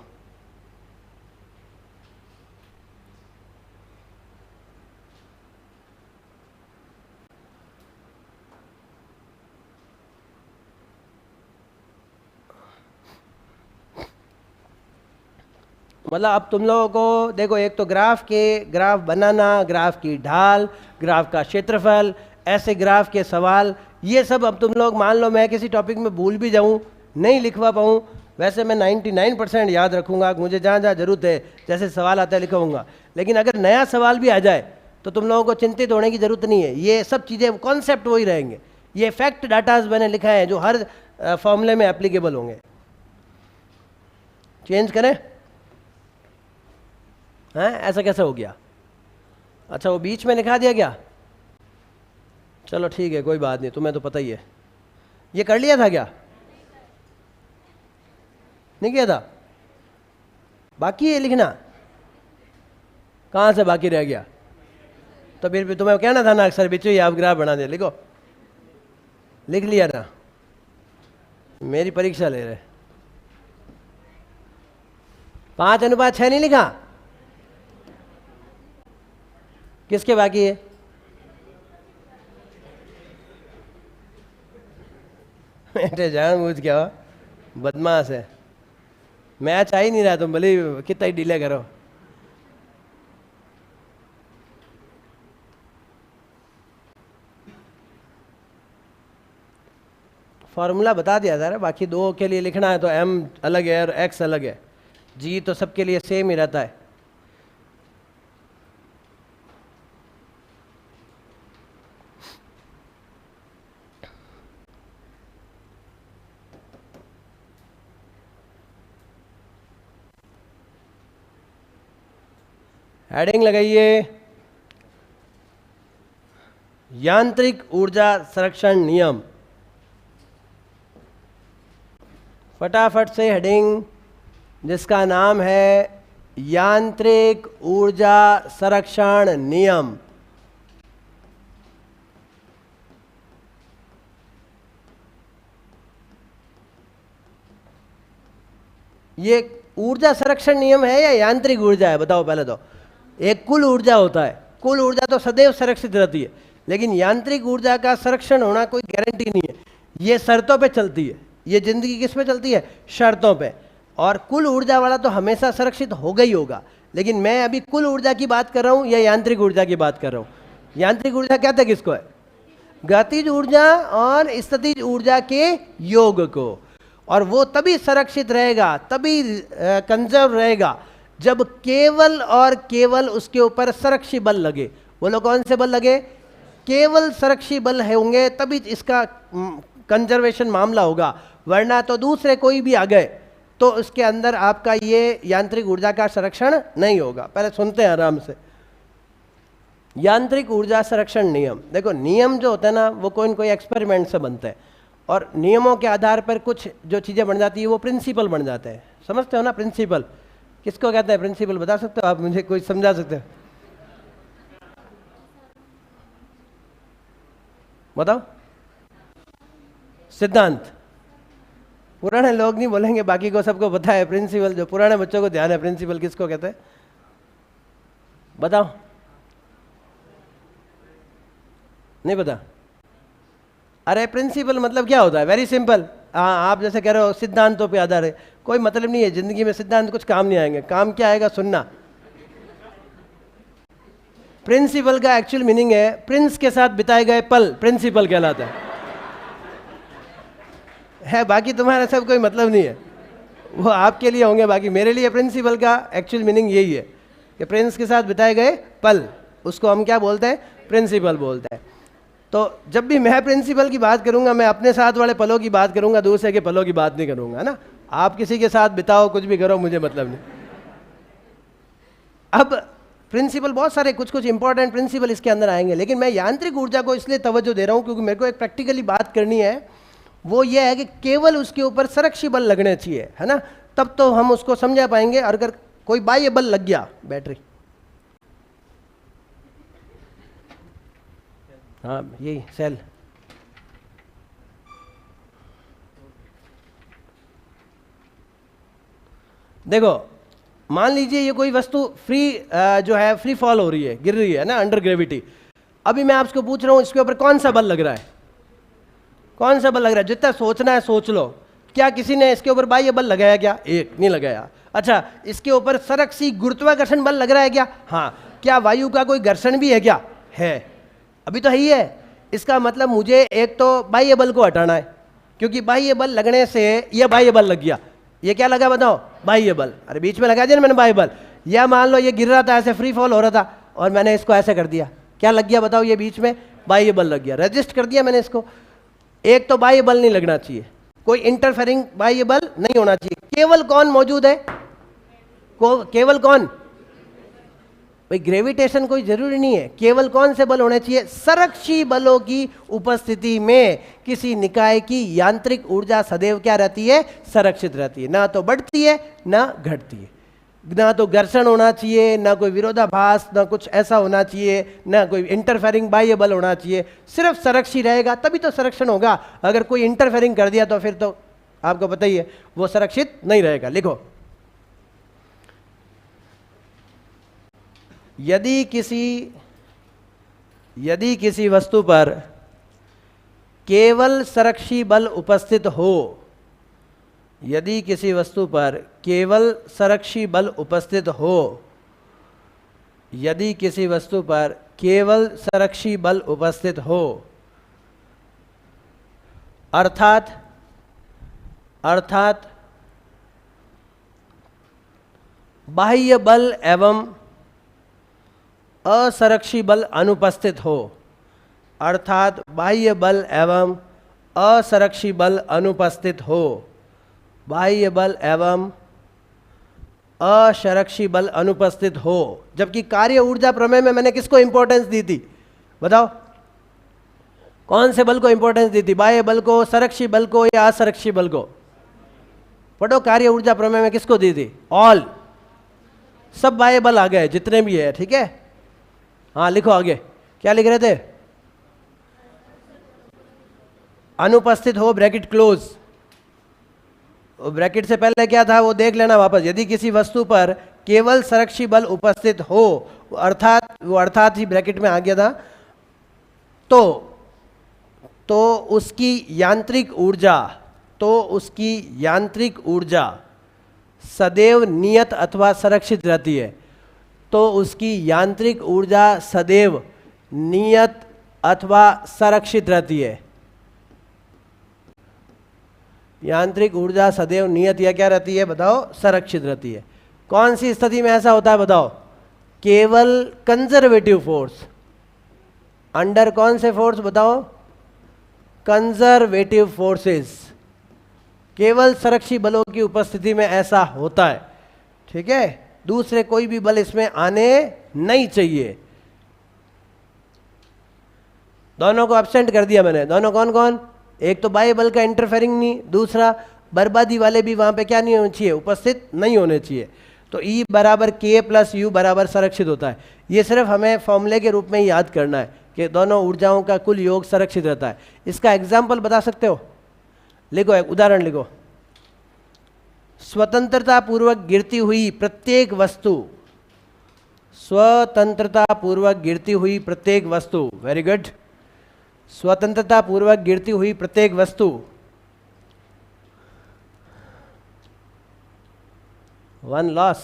[SPEAKER 1] मतलब अब तुम लोगों को देखो, एक तो ग्राफ बनाना, ग्राफ की ढाल, ग्राफ का क्षेत्रफल, ऐसे ग्राफ के सवाल, ये सब अब तुम लोग, मान लो मैं किसी टॉपिक में भूल भी जाऊं, नहीं लिखवा पाऊं, वैसे मैं 99% याद रखूंगा, मुझे जहाँ जहाँ जरूरत है जैसे सवाल आता है लिखूंगा। लेकिन अगर नया सवाल भी आ जाए तो तुम लोगों को चिंतित होने की जरूरत नहीं है, ये सब चीज़ें, कॉन्सेप्ट वही रहेंगे। ये फैक्ट डाटाज मैंने लिखा है जो हर फॉर्मूले में एप्लीकेबल होंगे। चेंज करें? हैं, ऐसा कैसे हो गया? अच्छा, वो बीच में लिखा दिया क्या? चलो ठीक है, कोई बात नहीं, तुम्हें तो पता ही है। ये कर लिया था क्या? नहीं किया था? बाकी है लिखना? कहाँ से बाकी रह गया? तो फिर भी तुम्हें कहना था ना, अक्सर बिचू आप ग्राफ बना दे, लिखो। लिख लिया ना? मेरी परीक्षा ले रहे। 5:6 नहीं लिखा? किसके बाकी है? बेटे जानबूझ क्या हो, बदमाश है। मैच आ ही नहीं रहा, तुम भले कितना ही डिले करो। फॉर्मूला बता दिया था, बाकी दो के लिए लिखना है तो m अलग है और x अलग है, g तो सबके लिए सेम ही रहता है। हेडिंग लगाइए, यांत्रिक ऊर्जा संरक्षण नियम। फटाफट से हेडिंग, जिसका नाम है यांत्रिक ऊर्जा संरक्षण नियम। ये ऊर्जा संरक्षण नियम है या यांत्रिक ऊर्जा है? बताओ पहले तो। एक कुल ऊर्जा होता है, कुल ऊर्जा तो सदैव संरक्षित रहती है, लेकिन यांत्रिक ऊर्जा का संरक्षण होना कोई गारंटी नहीं है। ये शर्तों पे चलती है, ये जिंदगी किस पे चलती है? शर्तों पे। और कुल ऊर्जा वाला तो हमेशा सुरक्षित होगा ही होगा, लेकिन मैं अभी कुल ऊर्जा की बात कर रहा हूँ या यांत्रिक ऊर्जा की बात कर रहा हूँ। यांत्रिक ऊर्जा कहते किसको है? गतिज ऊर्जा और स्थितिज ऊर्जा के योग को। और वो तभी संरक्षित रहेगा, तभी कंजर्व रहेगा जब केवल और केवल उसके ऊपर संरक्षी बल लगे। बोलो कौन से बल लगे? केवल संरक्षी बल होंगे तभी इसका कंजर्वेशन मामला होगा, वरना तो दूसरे कोई भी आ गए तो इसके अंदर आपका ये यांत्रिक ऊर्जा का संरक्षण नहीं होगा। पहले सुनते हैं आराम से। यांत्रिक ऊर्जा संरक्षण नियम। देखो, नियम जो होता है ना, वो कोई न कोई एक्सपेरिमेंट से बनते हैं, और नियमों के आधार पर कुछ जो चीज़ें बन जाती है वो प्रिंसिपल बन जाते हैं। समझते हो ना? प्रिंसिपल किसको कहते हैं? प्रिंसिपल बता सकते हो आप मुझे? कोई समझा सकते हो? बताओ। सिद्धांत। पुराने लोग नहीं बोलेंगे, बाकी को सबको पता है। प्रिंसिपल, जो पुराने बच्चों को ध्यान है, प्रिंसिपल किसको कहते हैं? बताओ। नहीं पता? अरे प्रिंसिपल मतलब क्या होता है? Very simple. हाँ, आप जैसे कह रहे हो सिद्धांतों पे आधार है, कोई मतलब नहीं है। जिंदगी में सिद्धांत कुछ काम नहीं आएंगे। काम क्या आएगा? सुनना। प्रिंसिपल का एक्चुअल मीनिंग है प्रिंस के साथ बिताए गए पल, प्रिंसिपल कहलाता है। बाकी तुम्हारा सब कोई मतलब नहीं है, वो आपके लिए होंगे, बाकी मेरे लिए प्रिंसिपल का एक्चुअल मीनिंग यही है कि प्रिंस के साथ बिताए गए पल, उसको हम क्या बोलते हैं? प्रिंसिपल बोलते हैं। तो जब भी मैं प्रिंसिपल की बात करूंगा, मैं अपने साथ वाले पलों की बात करूंगा, दूसरे के पलों की बात नहीं करूंगा ना। आप किसी के साथ बिताओ, कुछ भी करो, मुझे मतलब नहीं। अब प्रिंसिपल बहुत सारे, कुछ कुछ इंपॉर्टेंट प्रिंसिपल इसके अंदर आएंगे, लेकिन मैं यांत्रिक ऊर्जा को इसलिए तवज्जो दे रहा हूं क्योंकि मेरे को एक प्रैक्टिकली बात करनी है। वो ये है कि केवल उसके ऊपर संरक्षी बल लगने चाहिए, है ना, तब तो हम उसको समझा पाएंगे। और अगर कोई बाह्य बल लग गया, बैटरी, हाँ यही सेल, देखो मान लीजिए ये कोई वस्तु जो है फ्री फॉल हो रही है, गिर रही है ना अंडर ग्रेविटी। अभी मैं आपको पूछ रहा हूं इसके ऊपर कौन सा बल लग रहा है, कौन सा बल लग रहा है? जितना सोचना है सोच लो। क्या किसी ने इसके ऊपर बाह्य बल लगाया क्या? एक नहीं लगाया। अच्छा, इसके ऊपर सरकसी गुरुत्वाकर्षण बल लग रहा है क्या? हाँ। क्या वायु का कोई घर्षण भी है क्या? है, अभी तो है ही है। इसका मतलब मुझे एक तो बाह्य बल को हटाना है, क्योंकि बाह्य बल लगने से यह बाह्य बल लग गया। ये क्या लगा बताओ? बाह्य बल। अरे बीच में लगा दिया ना मैंने बाह्य बल। या मान लो ये गिर रहा था, ऐसे फ्री फॉल हो रहा था और मैंने इसको ऐसे कर दिया, क्या लग गया बताओ? ये बीच में बाह्य बल लग गया, रजिस्ट कर दिया मैंने इसको। एक तो बाह्य बल नहीं लगना चाहिए, कोई इंटरफेरिंग बाह्य बल नहीं होना चाहिए। केवल कौन मौजूद है? केवल कौन? भाई ग्रेविटेशन कोई जरूरी नहीं है। केवल कौन से बल होने चाहिए? संरक्षी बलों की उपस्थिति में किसी निकाय की यांत्रिक ऊर्जा सदैव क्या रहती है? संरक्षित रहती है, ना तो बढ़ती है ना घटती है। ना तो घर्षण होना चाहिए, ना कोई विरोधाभास, ना कुछ ऐसा होना चाहिए, ना कोई इंटरफेरिंग बाह्य बल होना चाहिए। सिर्फ संरक्षी रहेगा तभी तो संरक्षण होगा। अगर कोई इंटरफेरिंग कर दिया तो फिर तो आपको पता ही है वो संरक्षित नहीं रहेगा। लिखो, यदि किसी वस्तु पर केवल संरक्षी बल उपस्थित हो, यदि किसी वस्तु पर केवल संरक्षी बल उपस्थित हो, यदि किसी वस्तु पर केवल संरक्षी बल उपस्थित हो, अर्थात बाह्य बल एवं असंरक्षी बल अनुपस्थित हो, अर्थात बाह्य बल एवं असंरक्षी बल अनुपस्थित हो, बाह्य बल एवं असंरक्षी बल अनुपस्थित हो। जबकि कार्य ऊर्जा प्रमेय में मैंने किसको इंपॉर्टेंस दी थी बताओ? कौन से बल को इंपॉर्टेंस दी थी? बाह्य बल को, संरक्षी बल को या असंरक्षी बल को? पढ़ो, कार्य ऊर्जा प्रमेय में किसको दी थी? ऑल, सब बाह्य बल आ गए जितने भी है, ठीक है। हाँ लिखो आगे, क्या लिख रहे थे? अनुपस्थित हो, ब्रैकेट क्लोज। ब्रैकेट से पहले क्या था वो देख लेना वापस। यदि किसी वस्तु पर केवल संरक्षी बल उपस्थित हो, अर्थात ही ब्रैकेट में आ गया था, तो उसकी यांत्रिक ऊर्जा सदैव नियत अथवा संरक्षित रहती है। तो उसकी यांत्रिक ऊर्जा सदैव नियत अथवा संरक्षित रहती है। यांत्रिक ऊर्जा सदैव नियत या क्या रहती है बताओ? संरक्षित रहती है। कौन सी स्थिति में ऐसा होता है बताओ? केवल कंजर्वेटिव फोर्स। अंडर कौन से फोर्स बताओ? Conservative forces. केवल संरक्षी बलों की उपस्थिति में ऐसा होता है, ठीक है। दूसरे कोई भी बल इसमें आने नहीं चाहिए। दोनों को एब्सेंट कर दिया मैंने। दोनों कौन कौन? एक तो बाह्य बल का इंटरफेरिंग नहीं, दूसरा बर्बादी वाले भी वहां पे क्या नहीं होने चाहिए? उपस्थित नहीं होने चाहिए। तो E बराबर K प्लस U बराबर संरक्षित होता है। ये सिर्फ हमें फॉर्मूले के रूप में ही याद करना है कि दोनों ऊर्जाओं का कुल योग संरक्षित रहता है। इसका एग्जाम्पल बता सकते हो? लिखो, एक उदाहरण लिखो। स्वतंत्रता पूर्वक गिरती हुई प्रत्येक वस्तु, स्वतंत्रता पूर्वक गिरती हुई प्रत्येक वस्तु, वेरी गुड। स्वतंत्रता पूर्वक गिरती हुई प्रत्येक वस्तु वन लॉस।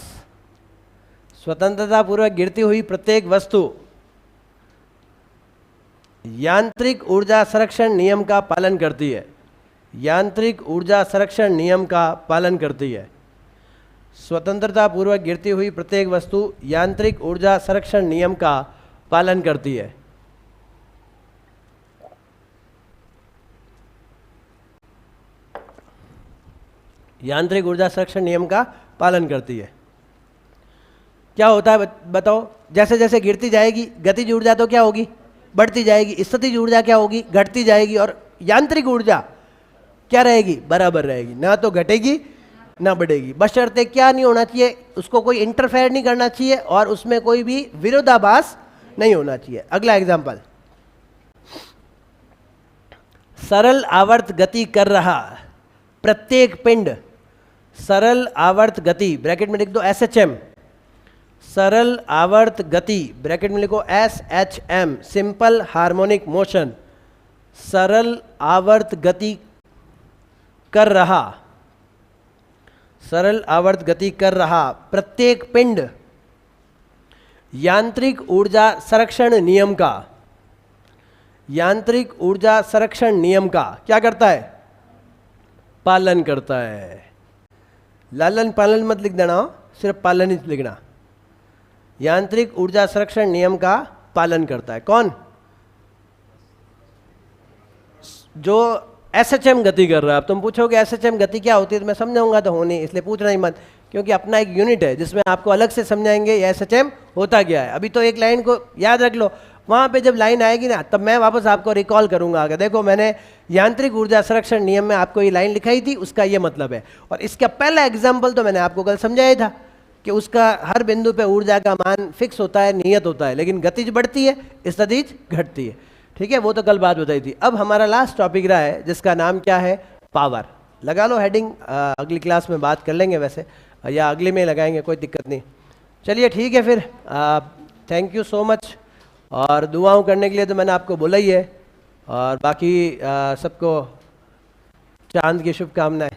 [SPEAKER 1] स्वतंत्रता पूर्वक गिरती हुई प्रत्येक वस्तु यांत्रिक ऊर्जा संरक्षण नियम का पालन करती है। यांत्रिक ऊर्जा संरक्षण नियम का पालन करती है। स्वतंत्रता पूर्वक गिरती हुई प्रत्येक वस्तु यांत्रिक ऊर्जा संरक्षण नियम का पालन करती है। यांत्रिक ऊर्जा संरक्षण नियम का पालन करती है। क्या होता है बताओ? जैसे जैसे गिरती जाएगी गतिज ऊर्जा तो क्या होगी? बढ़ती जाएगी। स्थितिज ऊर्जा क्या होगी? घटती जाएगी। और यांत्रिक ऊर्जा क्या रहेगी? बराबर रहेगी, ना तो घटेगी ना बढ़ेगी। बशर्ते क्या नहीं होना चाहिए? उसको कोई इंटरफेयर नहीं करना चाहिए और उसमें कोई भी विरोधाभास नहीं होना चाहिए। अगला एग्जांपल, सरल आवर्त गति कर रहा प्रत्येक पिंड सरल आवर्त गति, ब्रैकेट में लिख दो SHM, सरल आवर्त गति, ब्रैकेट में लिखो SHM, सिंपल हार्मोनिक मोशन, सरल आवर्त गति कर रहा, सरल आवर्त गति कर रहा प्रत्येक पिंड यांत्रिक ऊर्जा संरक्षण नियम का, यांत्रिक ऊर्जा संरक्षण नियम का क्या करता है? पालन करता है। लालन पालन मत लिख देना, सिर्फ पालन ही लिखना। यांत्रिक ऊर्जा संरक्षण नियम का पालन करता है कौन? जो SHM गति कर रहा है। अब तुम पूछोगे SHM गति क्या होती है, तो मैं समझाऊंगा तो होनी, इसलिए पूछना ही मत, क्योंकि अपना एक यूनिट है जिसमें आपको अलग से समझाएंगे ये SHM होता क्या है। अभी तो एक लाइन को याद रख लो, वहाँ पे जब लाइन आएगी ना तब मैं वापस आपको रिकॉल करूंगा आगे। देखो मैंने यांत्रिक ऊर्जा संरक्षण नियम में आपको ये लाइन लिखाई थी, उसका ये मतलब है। और इसका पहला एग्जाम्पल तो मैंने आपको कल समझाया था कि उसका हर बिंदु पे ऊर्जा का मान फिक्स होता है, नियत होता है, लेकिन गतिज बढ़ती है, स्थितिज घटती है। ठीक है, वो तो कल बात बताई थी। अब हमारा लास्ट टॉपिक रहा है जिसका नाम क्या है? पावर। लगा लो हेडिंग, अगली क्लास में बात कर लेंगे वैसे, या अगले में लगाएंगे, कोई दिक्कत नहीं। चलिए ठीक है फिर, थैंक यू सो मच। और दुआओं करने के लिए तो मैंने आपको बोला ही है, और बाकी सबको चांद की शुभकामनाएं।